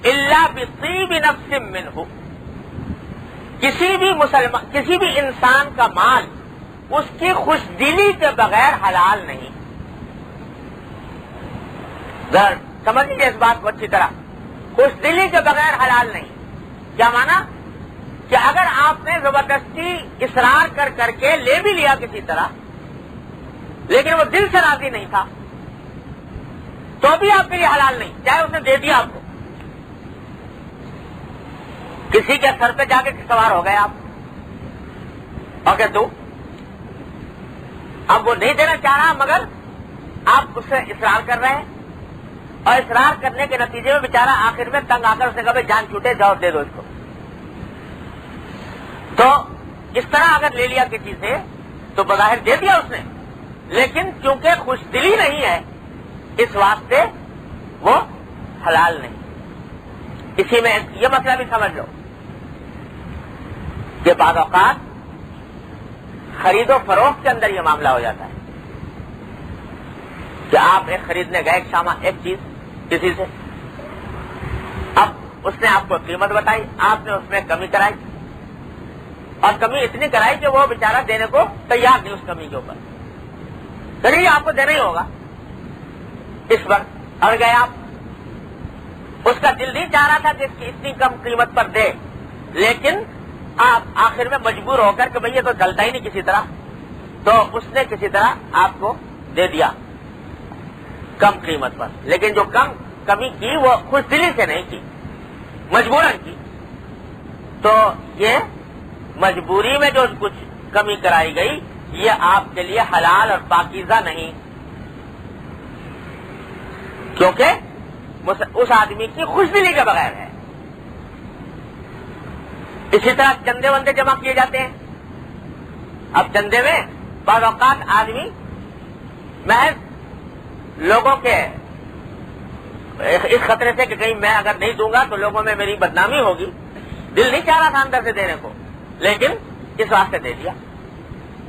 Speaker 2: الا بطیب نفس منہ، کسی بھی انسان کا مال اس کی خوش دلی کے بغیر حلال نہیں. ذرا سمجھ لیجیے اس بات کو اچھی طرح، خوش دلی کے بغیر حلال نہیں. کیا مانا کہ اگر آپ نے زبردستی اصرار کر کے لے بھی لیا کسی طرح، لیکن وہ دل سے راضی نہیں تھا، تو بھی آپ کے لیے حلال نہیں، چاہے اس نے دے دیا آپ کو. کسی کے سر پہ جا کے سوار ہو گئے آپ، اور کہ تو اب وہ نہیں دینا چاہ رہا، مگر آپ اس سے اصرار کر رہے ہیں، اور اصرار کرنے کے نتیجے میں بیچارہ آخر میں تنگ آ کر اس نے کہا جان چھوٹے جاؤ دے دو اس کو. تو اس طرح اگر لے لیا کسی سے تو بظاہر دے دیا اس نے، لیکن چونکہ خوش دلی نہیں ہے اس واسطے وہ حلال نہیں. اسی میں یہ مسئلہ بھی سمجھ لو کہ بعض اوقات خرید و فروخت کے اندر یہ معاملہ ہو جاتا ہے کہ آپ ایک خریدنے گئے ایک چیز کسی سے، اب اس نے آپ کو قیمت بتائی، آپ نے اس میں کمی کرائی، اور کمی اتنی کرائی کہ وہ بیچارہ دینے کو تیار نہیں اس کمی کے اوپر. چلیے آپ کو دینا ہی ہوگا اس وقت، اور گئے آپ. اس کا دل نہیں چاہ رہا تھا کہ اس کی اتنی کم قیمت پر دے، لیکن آپ آخر میں مجبور ہو کر کہ بھئی یہ تو چلتا ہی نہیں کسی طرح، تو اس نے کسی طرح آپ کو دے دیا کم قیمت پر. لیکن جو کمی کی وہ خوش دلی سے نہیں کی، مجبوراً کی. تو یہ مجبوری میں جو کچھ کمی کرائی گئی یہ آپ کے لیے حلال اور پاکیزہ نہیں، کیونکہ اس آدمی کی خوش دلی کے بغیر ہے. اسی طرح چندے وندے جمع کیے جاتے ہیں. اب چندے میں بعض اوقات آدمی محض لوگوں کے اس خطرے سے کہ کہیں میں اگر نہیں دوں گا تو لوگوں میں میری بدنامی ہوگی، دل نہیں چاہ رہا تھا اندر سے دینے کو، لیکن اس واسطے دے دیا،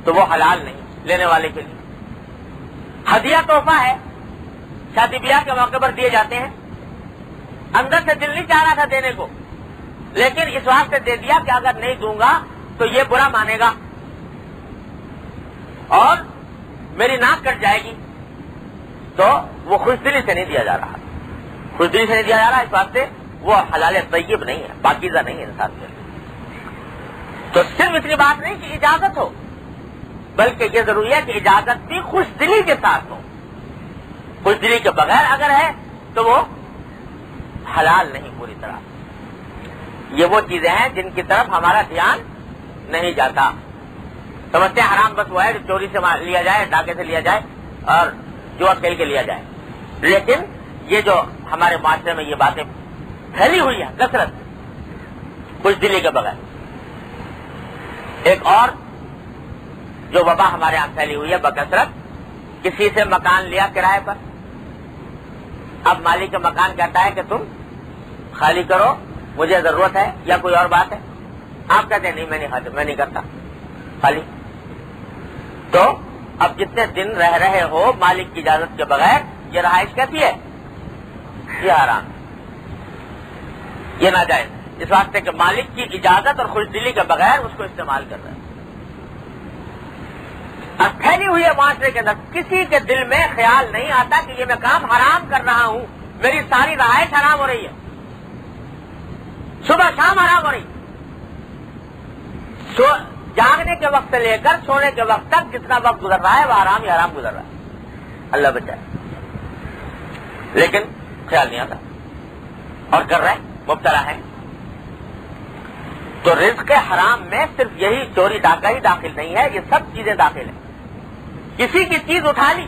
Speaker 2: تو وہ حلال نہیں لینے والے کے لیے. ہدیہ تحفہ ہے، شادی بیاہ کے موقع پر دیے جاتے ہیں، اندر سے دل نہیں چاہ رہا تھا دینے کو، لیکن اس واسطے دے دیا کہ اگر نہیں دوں گا تو یہ برا مانے گا اور میری ناک کٹ جائے گی. تو وہ خوش دلی سے نہیں دیا جا رہا، خوش دلی سے نہیں دیا جا رہا، اس واسطے وہ حلال طیب نہیں ہے، پاکیزہ نہیں ہے انسان کے. تو صرف اتنی بات نہیں کہ اجازت ہو، بلکہ یہ ضروری ہے کہ اجازت بھی خوش دلی کے ساتھ ہو. خوش دلی کے بغیر اگر ہے تو وہ حلال نہیں پوری طرح. یہ وہ چیزیں ہیں جن کی طرف ہمارا دھیان نہیں جاتا. سمجھتے ہیں حرام بس وہ ہے جو چوری سے لیا جائے، ڈاکے سے لیا جائے اور جوا کھیل کے لیا جائے. لیکن یہ جو ہمارے معاشرے میں یہ باتیں پھیلی ہوئی ہیں کثرت، خوش دلی کے بغیر. ایک اور جو وبا ہمارے یہاں پھیلی ہوئی ہے بکثرت، کسی سے مکان لیا کرائے پر، اب مالک کا مکان کہتا ہے کہ تم خالی کرو، مجھے ضرورت ہے یا کوئی اور بات ہے. آپ کہتے ہیں نہیں میں نہیں کرتا خالی. تو اب جتنے دن رہ رہے ہو مالک کی اجازت کے بغیر، یہ رہائش کیسی ہے؟ یہ حرام، یہ ناجائز. اس واسطے کہ مالک کی اجازت اور خوش دلی کے بغیر اس کو استعمال کر رہے ہیں. اب پھیلی ہوئی ہے معاشرے کے اندر، کسی کے دل میں خیال نہیں آتا کہ یہ میں کام حرام کر رہا ہوں، میری ساری رہائش حرام ہو رہی ہے، صبح شام حرام ہو رہی. جاگنے کے وقت سے لے کر سونے کے وقت تک جتنا وقت گزر رہا ہے وہ حرام ہی حرام گزر رہا ہے، اللہ بچائے. لیکن خیال نہیں آتا اور کر رہے ہیں، مبتلا ہے. تو رزق حرام میں صرف یہی چوری ڈاکہ ہی داخل نہیں ہے، یہ سب چیزیں داخل ہیں. کسی کی چیز اٹھا لی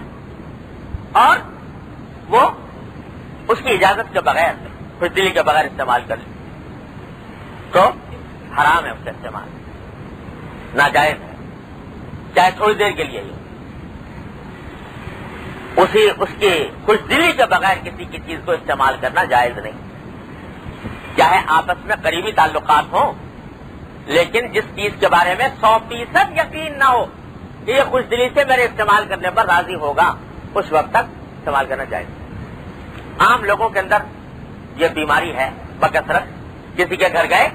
Speaker 2: اور وہ اس کی اجازت کے بغیر، خوش دلی کے بغیر استعمال کر لی تو حرام ہے اس کا استعمال، ناجائز ہے، چاہے تھوڑی دیر کے لیے ہی. اس کی خوش دلی کے بغیر کسی کی چیز کو استعمال کرنا جائز نہیں، چاہے آپس میں قریبی تعلقات ہوں، لیکن جس چیز کے بارے میں 100% یقین نہ ہو کہ یہ خوش دلی سے میرے استعمال کرنے پر راضی ہوگا، اس وقت تک استعمال کرنا جائز. عام لوگوں کے اندر یہ بیماری ہے بکثرت. کسی کے گھر گئے,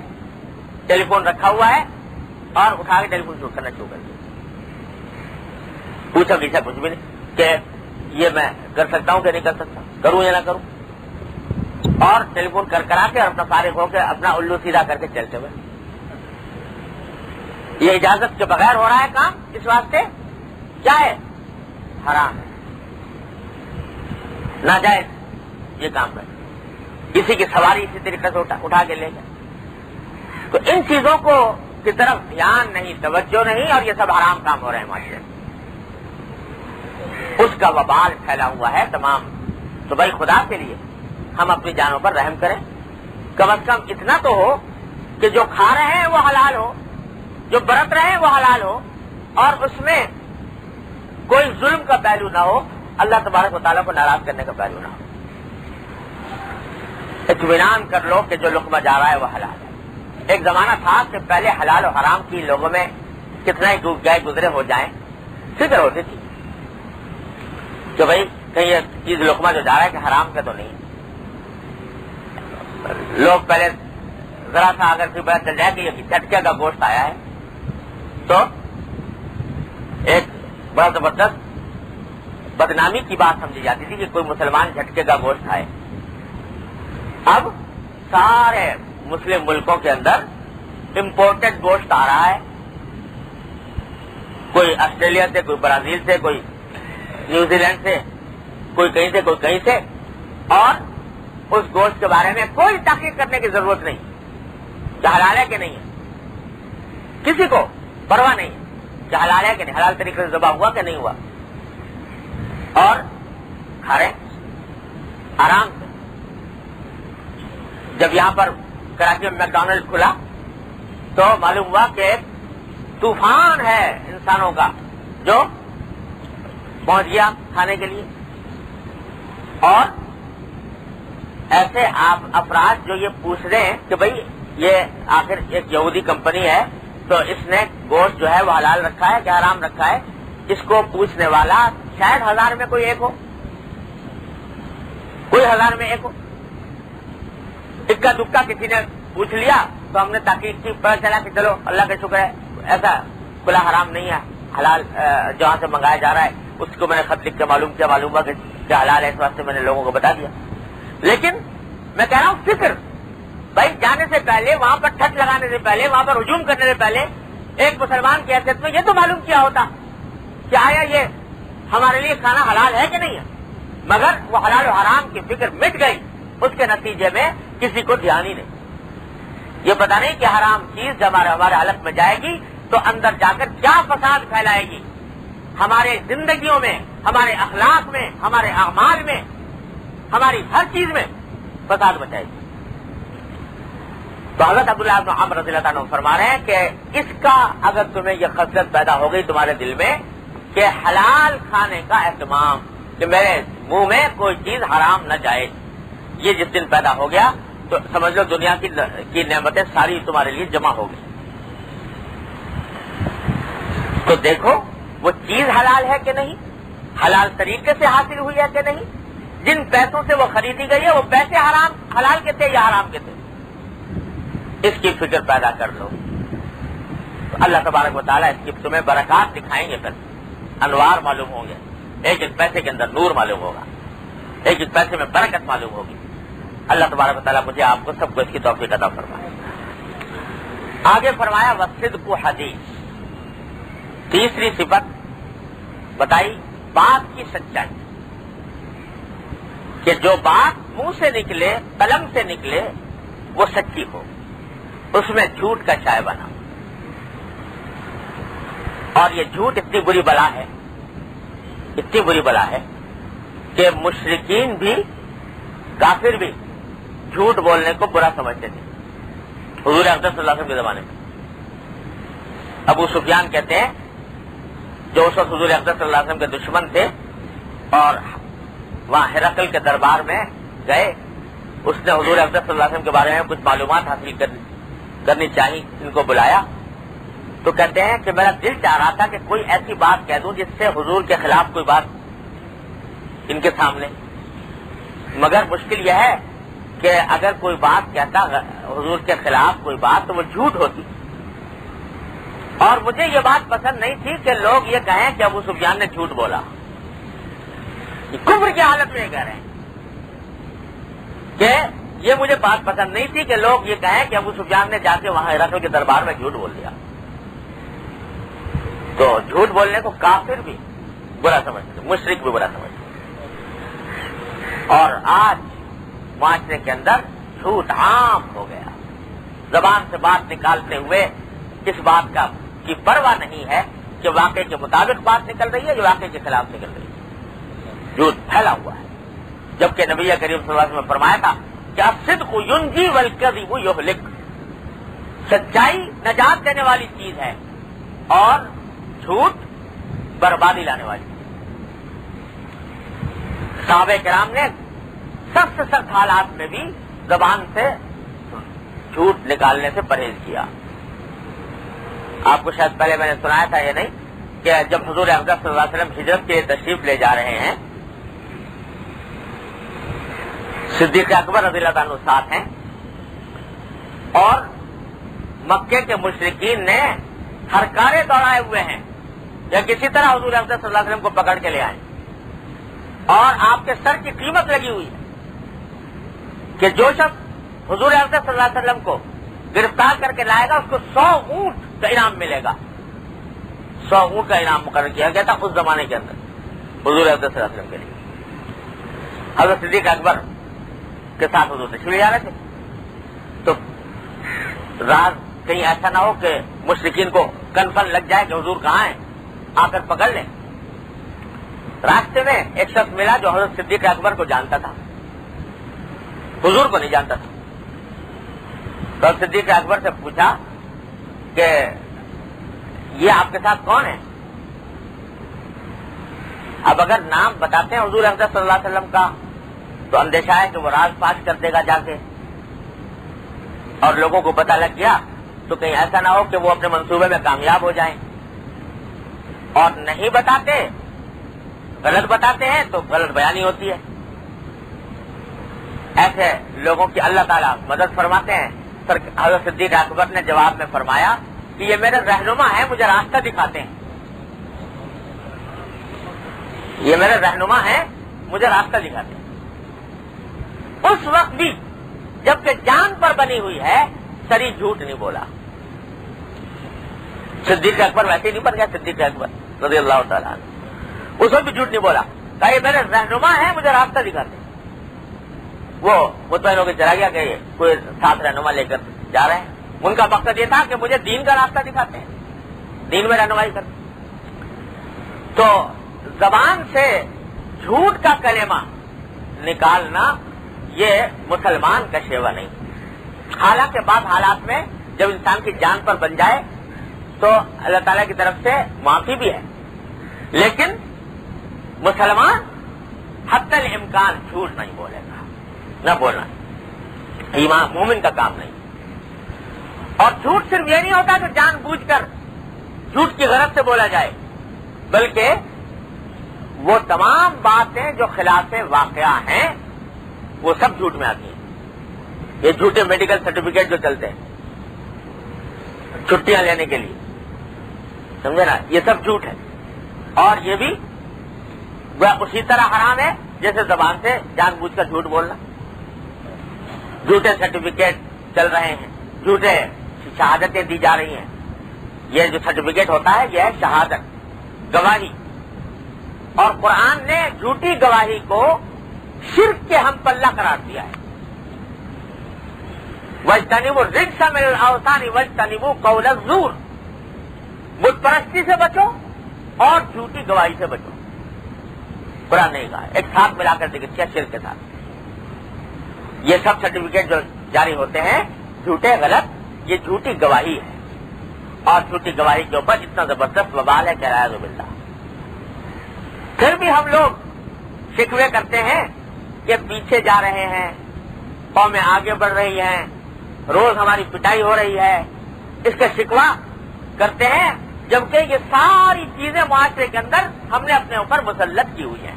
Speaker 2: ٹیلی فون رکھا ہوا ہے اور اٹھا کے ٹیلی فون شروع کرنا شروع کر دیا, پوچھا پیچھا کچھ بھی نہیں کہ یہ میں کر سکتا ہوں کہ نہیں کر سکتا, کروں یا نہ کروں, اور ٹیلی فون کرا کے اور اپنا فارغ ہو کے اپنا الو سیدھا کر کے چلتے ہوئے. یہ اجازت کے بغیر ہو رہا ہے کام, اس واسطے کیا ہے؟ حرام ہے, ناجائز یہ کام ہے. کسی کی سواری اسی طریقے سے اٹھا کے لے جائے. تو ان چیزوں کو کی طرف دھیان نہیں, توجہ نہیں, اور یہ سب حرام کام ہو رہے ہیں معاشرے میں. اس کا وبال پھیلا ہوا ہے تمام. تو بھائی خدا کے لیے ہم اپنی جانوں پر رحم کریں. کم از کم اتنا تو ہو کہ جو کھا رہے ہیں وہ حلال ہو, جو برت رہے ہیں وہ حلال ہو, اور اس میں کوئی ظلم کا پہلو نہ ہو, اللہ تبارک و تعالیٰ کو ناراض کرنے کا پہلو نہ ہو. اطمینان کر لو کہ جو لقمہ جا رہا ہے وہ حلال ہے. ایک زمانہ تھا کہ پہلے حلال و حرام کی لوگوں میں کتنا ہی گئے گزرے ہو جائیں فکر ہوتی تھی کہ بھائی کہیں یہ چیز لقمہ جو جا رہا ہے کہ حرام کا تو نہیں. لوگ پہلے ذرا سا اگر پھر پتا چل جائے کہ یہ جھٹکے کا گوشت آیا ہے تو ایک بڑا زبردست بدنامی کی بات سمجھی جاتی تھی کہ کوئی مسلمان جھٹکے کا گوشت کھائے. اب سارے مسلم ملکوں کے اندر امپورٹڈ گوشت آ رہا ہے, کوئی آسٹریلیا سے, کوئی برازیل سے, کوئی نیوزی لینڈ سے, کوئی کہیں سے, کوئی کہیں سے, اور اس گوشت کے بارے میں کوئی تحقیق کرنے کی ضرورت نہیں کہ حلال ہے کہ نہیں ہے. کسی کو پرواہ نہیں کہ حلال ہے کہ نہیں, حلال طریقے سے ذبح ہوا کہ نہیں ہوا, اور کھا رہے آرام سے. جب یہاں پر کراچی میں میکڈونلڈ کھلا تو معلوم ہوا کہ ایک طوفان ہے انسانوں کا جو پہنچ گیا کھانے کے لیے. اور ایسے افراد جو یہ پوچھ رہے ہیں کہ بھئی یہ آخر ایک یہودی کمپنی ہے تو اس نے گوشت جو ہے وہ حلال رکھا ہے کہ حرام رکھا ہے, اس کو پوچھنے والا شاید 1000 میں کوئی ایک ہو, کوئی 1000 میں ایک ہو. اکا دکا کسی نے پوچھ لیا تو ہم نے تحقیق کی, پتہ چلا کہ چلو اللہ کا شکر ہے ایسا کھلا حرام نہیں ہے, حلال جہاں سے منگایا جا رہا ہے اس کو میں نے خط لکھ کے معلوم ہوا کہ حلال ہے, اس واسطے میں نے لوگوں کو بتا دیا. لیکن میں کہہ رہا ہوں فکر بھائی جانے سے پہلے, وہاں پر ٹھٹ لگانے سے پہلے, وہاں پر ہجوم کرنے سے پہلے ایک مسلمان کی حیثیت میں یہ تو معلوم کیا ہوتا کہ آیا یہ ہمارے لیے کھانا حلال ہے کہ نہیں ہے. مگر وہ حلال و حرام کی فکر مٹ گئی, اس کے نتیجے میں کسی کو دھیان ہی نہیں. یہ پتہ نہیں کہ حرام چیز جب ہمارے حلق میں جائے گی تو اندر جا کر کیا فساد پھیلائے گی, ہمارے زندگیوں میں, ہمارے اخلاق میں, ہمارے اعمال میں, ہماری ہر چیز میں فساد مچائے گی. تو حضرت عبداللہ بن عمرو رضی اللہ عنہ فرما رہے ہیں کہ اس کا اگر تمہیں یہ خصلت پیدا ہو گئی تمہارے دل میں کہ حلال کھانے کا اہتمام, کہ میرے منہ میں کوئی چیز حرام نہ جائے, یہ جس دن پیدا ہو گیا تو سمجھ لو دنیا کی نعمتیں ساری تمہارے لیے جمع ہو گئی. تو دیکھو وہ چیز حلال ہے کہ نہیں, حلال طریقے سے حاصل ہوئی ہے کہ نہیں, جن پیسوں سے وہ خریدی گئی ہے وہ پیسے حلال کے تھے یا حرام کے تھے, اس کی فکر پیدا کر لو. تو اللہ تبارک و تعالیٰ اس کی تمہیں برکات دکھائیں گے, پھر انوار معلوم ہوں گے, ایک ایک پیسے کے اندر نور معلوم ہوگا, ایک ایک پیسے میں برکت معلوم ہوگی. اللہ تبارک و تعالیٰ مجھے آپ کو سب کو اس کی توفیق عطا فرمائے. آگے فرمایا والصدق حدیث, تیسری صفت بتائی بات کی سچائی, کہ جو بات منہ سے نکلے, قلم سے نکلے, وہ سچی ہو, اس میں جھوٹ کا شائبہ نہ ہو. اور یہ جھوٹ اتنی بری بلا ہے, اتنی بری بلا ہے کہ مشرکین بھی, کافر بھی جھوٹ بولنے کو برا سمجھتے تھے. حضور اقدس صلی اللہ علیہ وسلم کے زمانے میں ابو سفیان کہتے ہیں, جو اس وقت حضور اقدس صلی اللہ علیہ وسلم کے دشمن تھے اور وہاں ہرقل کے دربار میں گئے, اس نے حضور اقدس صلی اللہ علیہ وسلم کے بارے میں کچھ معلومات حاصل کرنی چاہی, ان کو بلایا تو کہتے ہیں کہ میرا دل چاہ رہا تھا کہ کوئی ایسی بات کہہ دوں جس سے حضور کے خلاف کوئی بات ان کے سامنے, مگر مشکل یہ ہے کہ اگر کوئی بات کہتا حضور کے خلاف کوئی بات تو وہ جھوٹ ہوتی. اور مجھے یہ بات پسند نہیں تھی کہ لوگ یہ کہیں کہ ابو سفیان نے جھوٹ بولا. کفر کی حالت میں یہ کہہ رہے ہیں کہ یہ مجھے بات پسند نہیں تھی کہ لوگ یہ کہیں کہ ابو سفیان نے جا کے وہاں ہرقل کے دربار میں جھوٹ بول دیا. تو جھوٹ بولنے کو کافر بھی برا سمجھتے, مشرک بھی برا سمجھتے. اور آج معاشرے کے اندر جھوٹ عام ہو گیا. زبان سے بات نکالتے ہوئے اس بات کی پرواہ نہیں ہے کہ واقعے کے مطابق بات نکل رہی ہے یا واقعے کے خلاف نکل رہی ہے. جھوٹ پھیلا ہوا ہے, جبکہ نبی کریم صلی اللہ علیہ وسلم نے فرمایا تھا کہ الصدق ینجی والکذب یہلک. سچائی نجات دینے والی چیز ہے اور جھوٹ بربادی لانے والی. صحابہ کرام نے سخت سے سخت حالات میں بھی زبان سے جھوٹ نکالنے سے پرہیز کیا. آپ کو شاید پہلے میں نے سنایا تھا یہ نہیں کہ جب حضور اقدس صلی اللہ علیہ وسلم ہجرت کے تشریف لے جا رہے ہیں, صدیق اکبر رضی اللہ عنہ ساتھ ہیں اور مکے کے مشرکین نے ہرکارے دوڑائے ہوئے ہیں یا کسی طرح حضور اقدس صلی اللہ علیہ وسلم کو پکڑ کے لے آئے اور آپ کے سر کی قیمت لگی ہوئی ہے کہ جو شخص حضور اقدس صلی اللہ علیہ وسلم کو گرفتار کر کے لائے گا اس کو 100 اونٹ کا انعام ملے گا. 100 اونٹ کا انعام مقرر کیا گیا تھا اس زمانے کے اندر حضور اقدس صلی اللہ علیہ وسلم کے لیے. حضرت صدیق اکبر کے ساتھ حضور تشریف لے جا رہے تھے تو راز کہیں ایسا نہ ہو کہ مشرکین کو کنفرم لگ جائے کہ حضور کہاں ہیں, آ کر پکڑ لیں. راستے میں ایک شخص ملا جو حضرت صدیق اکبر کو جانتا تھا, حضور کو نہیں جانتا تھا. تو صدیق اکبر سے پوچھا کہ یہ آپ کے ساتھ کون ہے؟ اب اگر نام بتاتے ہیں حضور اقدس صلی اللہ علیہ وسلم کا تو اندیشہ ہے کہ وہ راز پاش کر دے گا جا کے, اور لوگوں کو پتہ لگ گیا تو کہیں ایسا نہ ہو کہ وہ اپنے منصوبے میں کامیاب ہو جائیں. اور نہیں بتاتے, غلط بتاتے ہیں تو غلط بیانی ہوتی ہے. ایسے لوگوں کی اللہ تعالیٰ مدد فرماتے ہیں. حضرت صدیق اکبر نے جواب میں فرمایا کہ یہ میرے رہنما ہیں, مجھے راستہ دکھاتے ہیں. یہ میرے رہنما ہیں, مجھے راستہ دکھاتے ہیں. اس وقت بھی جبکہ جان پر بنی ہوئی ہے سری جھوٹ نہیں بولا. صدیق اکبر ویسے ہی نہیں بن گیا صدیق اکبر رضی اللہ تعالیٰ عنہ. اس وقت بھی جھوٹ نہیں بولا, کہا یہ میرے رہنما ہیں, مجھے راستہ دکھاتے ہیں. وہ مطمئن ہو کے چلا گیا کہ کوئی ساتھ رہنما لے کر جا رہے ہیں. ان کا مقصد یہ تھا کہ مجھے دین کا راستہ دکھاتے ہیں, دین میں رہنمائی کرتے. تو زبان سے جھوٹ کا کلمہ نکالنا یہ مسلمان کا شیوا نہیں. حالانکہ بعض حالات میں جب انسان کی جان پر بن جائے تو اللہ تعالیٰ کی طرف سے معافی بھی ہے, لیکن مسلمان حتی الامکان جھوٹ نہیں بولے گا, نہ بولنا. ایمان مومن کا کام نہیں. اور جھوٹ صرف یہ نہیں ہوتا کہ جان بوجھ کر جھوٹ کی غرض سے بولا جائے, بلکہ وہ تمام باتیں جو خلاف واقعہ ہیں وہ سب جھوٹ میں آتی ہیں. یہ جھوٹے میڈیکل سرٹیفکیٹ جو چلتے ہیں چھٹیاں لینے کے لیے, سمجھے نا, یہ سب جھوٹ ہے. اور یہ بھی اسی طرح حرام ہے جیسے زبان سے جان بوجھ کر جھوٹ بولنا. جھوٹے سرٹیفکیٹ چل رہے ہیں, جھوٹے شہادتیں دی جا رہی ہیں. یہ جو سرٹیفکیٹ ہوتا ہے یہ ہے شہادت, گواہی. اور قرآن نے جھوٹی گواہی کو شرک کے ہم پلہ قرار دیا ہے. وَاجْتَنِبُوا الرِّجْسَ مِنَ الْأَوْثَانِ وَاجْتَنِبُوا قَوْلَ الزُّورِ. بت پرستی سے بچو اور جھوٹی گواہی سے بچو. قرآن نے کہا, ایک ساتھ ملا کر ذکر کیا شرک کے ساتھ. یہ سب سرٹیفکیٹ جو جاری ہوتے ہیں جھوٹے, غلط, یہ جھوٹی گواہی ہے. اور جھوٹی گواہی کے اوپر اتنا زبردست وبال ہے کہ اعوذ باللہ. پھر بھی ہم لوگ شکوے کرتے ہیں کہ پیچھے جا رہے ہیں, قومیں آگے بڑھ رہی ہیں, روز ہماری پٹائی ہو رہی ہے. اس کا شکوہ کرتے ہیں جبکہ یہ ساری چیزیں معاشرے کے اندر ہم نے اپنے اوپر مسلط کی ہوئی ہیں.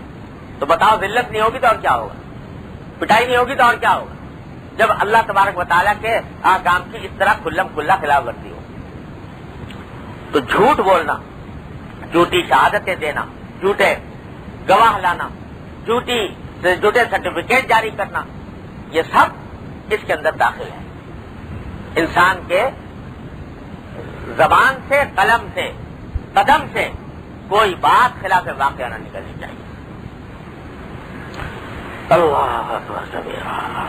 Speaker 2: تو بتاؤ ذلت نہیں ہوگی تو اور کیا ہوگا؟ پٹائی نہیں ہوگی تو اور کیا ہوگا جب اللہ تبارک و تعالیٰ کے احکام کی اس طرح کھلم کھلا خلاف ورزی ہو. تو جھوٹ بولنا، جھوٹی شہادتیں دینا، جھوٹے گواہ لانا، جھوٹے سرٹیفکیٹ جاری کرنا، یہ سب اس کے اندر داخل ہے. انسان کے زبان سے، قلم سے، قدم سے کوئی بات خلاف واقعہ نہ نکلنی چاہیے. اللہ اکبر کبیرہ.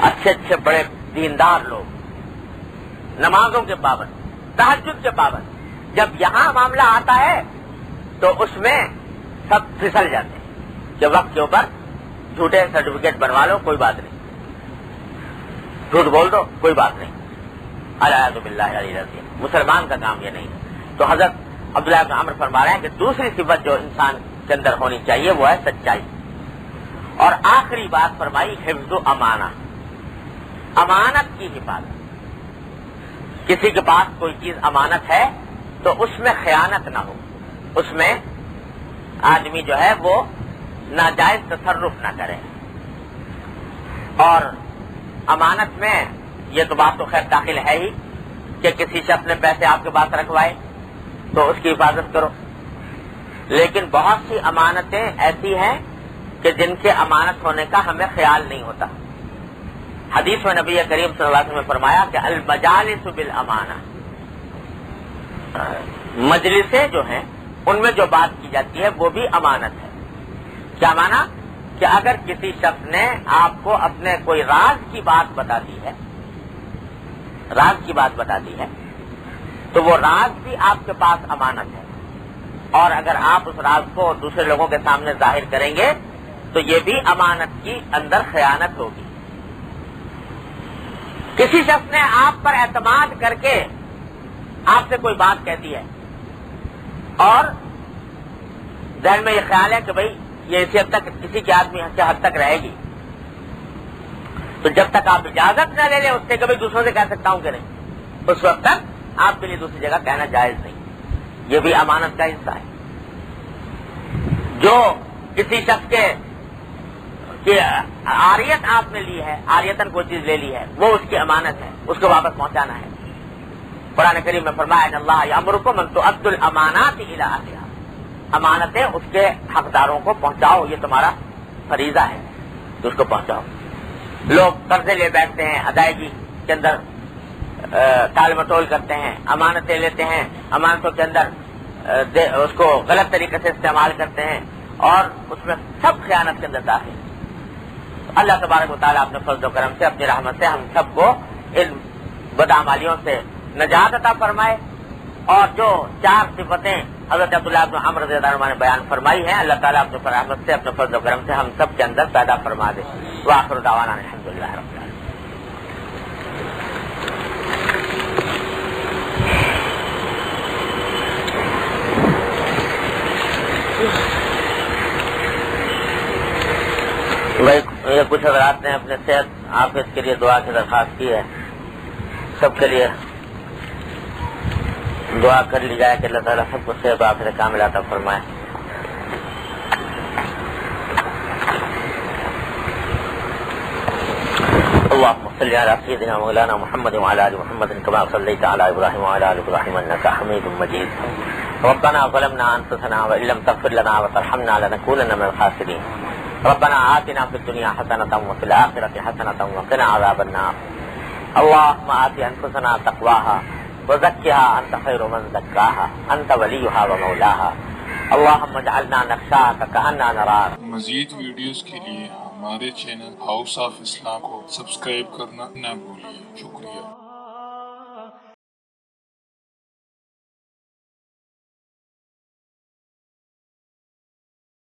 Speaker 2: اچھے اچھے بڑے دیندار لوگ، نمازوں کے پابند، تہجد کے پابند، جب یہاں معاملہ آتا ہے تو اس میں سب پھسل جاتے ہیں کہ وقت کے اوپر جھوٹے سرٹیفکیٹ بنوا لو کوئی بات نہیں، جھوٹ بول دو کوئی بات نہیں. اعوذ باللہ علی العظیم. مسلمان کا کام یہ نہیں ہے. تو حضرت عبداللہ بن عمر فرما رہے ہیں کہ دوسری صفت جو انسان کے اندر ہونی چاہیے وہ ہے سچائی. اور آخری بات فرمائی حفظ و امانہ، امانت کی حفاظت. کسی کے پاس کوئی چیز امانت ہے تو اس میں خیانت نہ ہو، اس میں آدمی جو ہے وہ ناجائز تصرف نہ کرے. اور امانت میں یہ تو بات تو خیر داخل ہے ہی کہ کسی شخص نے پیسے آپ کے پاس رکھوائے تو اس کی حفاظت کرو. لیکن بہت سی امانتیں ایسی ہیں کہ جن کے امانت ہونے کا ہمیں خیال نہیں ہوتا. حدیث میں نبی کریم صلی اللہ علیہ وسلم نے فرمایا کہ المجالس بالامانہ، مجلسیں جو ہیں ان میں جو بات کی جاتی ہے وہ بھی امانت ہے. کیا مانا کہ اگر کسی شخص نے آپ کو اپنے کوئی راز کی بات بتا دی ہے، راز کی بات بتا دی ہے تو وہ راز بھی آپ کے پاس امانت ہے. اور اگر آپ اس راز کو دوسرے لوگوں کے سامنے ظاہر کریں گے تو یہ بھی امانت کی اندر خیانت ہوگی. کسی شخص نے آپ پر اعتماد کر کے آپ سے کوئی بات کہہ دی ہے اور ذہن میں یہ خیال ہے کہ بھئی یہ اسی حد تک کسی کے آدمی سے حد تک رہے گی، تو جب تک آپ اجازت نہ لے لیں اس سے کبھی دوسروں سے کہہ سکتا ہوں کہ نہیں، اس وقت تک آپ کے لیے دوسری جگہ کہنا جائز نہیں. یہ بھی امانت کا حصہ ہے. جو کسی شخص کے عاریت آپ نے لی ہے، عاریتاً کوئی چیز لے لی ہے، وہ اس کی امانت ہے، اس کو واپس پہنچانا ہے. قرآن کریم میں فرمایا ان اللہ یامرکم ان تؤدوا الامانات الی اہلہا، امانتیں اس کے حقداروں کو پہنچاؤ، یہ تمہارا فریضہ ہے تو اس کو پہنچاؤ. لوگ قرضے لے بیٹھتے ہیں، ادائیگی کے اندر ٹال مٹول کرتے ہیں، امانتیں لیتے ہیں، امانتوں کے اندر اس کو غلط طریقے سے استعمال کرتے ہیں اور اس میں سب خیانت کے اندر داخل. اللہ تبارک و تعالیٰ اپنے فضل و کرم سے، اپنی رحمت سے ہم سب کو ان بدعمالیوں سے نجات عطا فرمائے. اور جو 4 صفتیں حضرت عبداللہ بن عمر رضی اللہ عنہ نے بیان فرمائی ہیں، اللہ تعالیٰ اپنے رحمت سے، اپنے فضل و کرم سے ہم سب کے اندر پیدا فرما دے. وآخر دعوانا الحمدللہ رب العالمین. یہ کچھ حضرات نے اپنے صحت حافظ کے لیے دعا کی درخواست کی ہے. سب کے لیے دعا کر لی جائے کہ اللہ تعالیٰ سب کو صحت و عافیت کاملہ عطا فرمائے. اللهم صل على سيدنا مولانا محمد وعلى ال محمد كما صليت على ابراهيم وعلى ال ابراهيم انك حميد مجيد. ربنا ظلمنا انفسنا وان لم تغفر لنا وترحمنا لنكونن من الخاسرين. ربنا آتنا في الدنيا حسنة وفي الآخرة حسنة وقنا عذاب النار. اللهم آت أنفسنا تقواها وزكها أنت خير من زكاها أنت وليها ومولاها. اللهم اجعلنا نخشاك كأننا نراك.
Speaker 1: مزید ویڈیوز کے لیے ہمارے چینل ہاؤس آف اسلام کو سبسکرائب کرنا نہ بھولیے. شکریہ.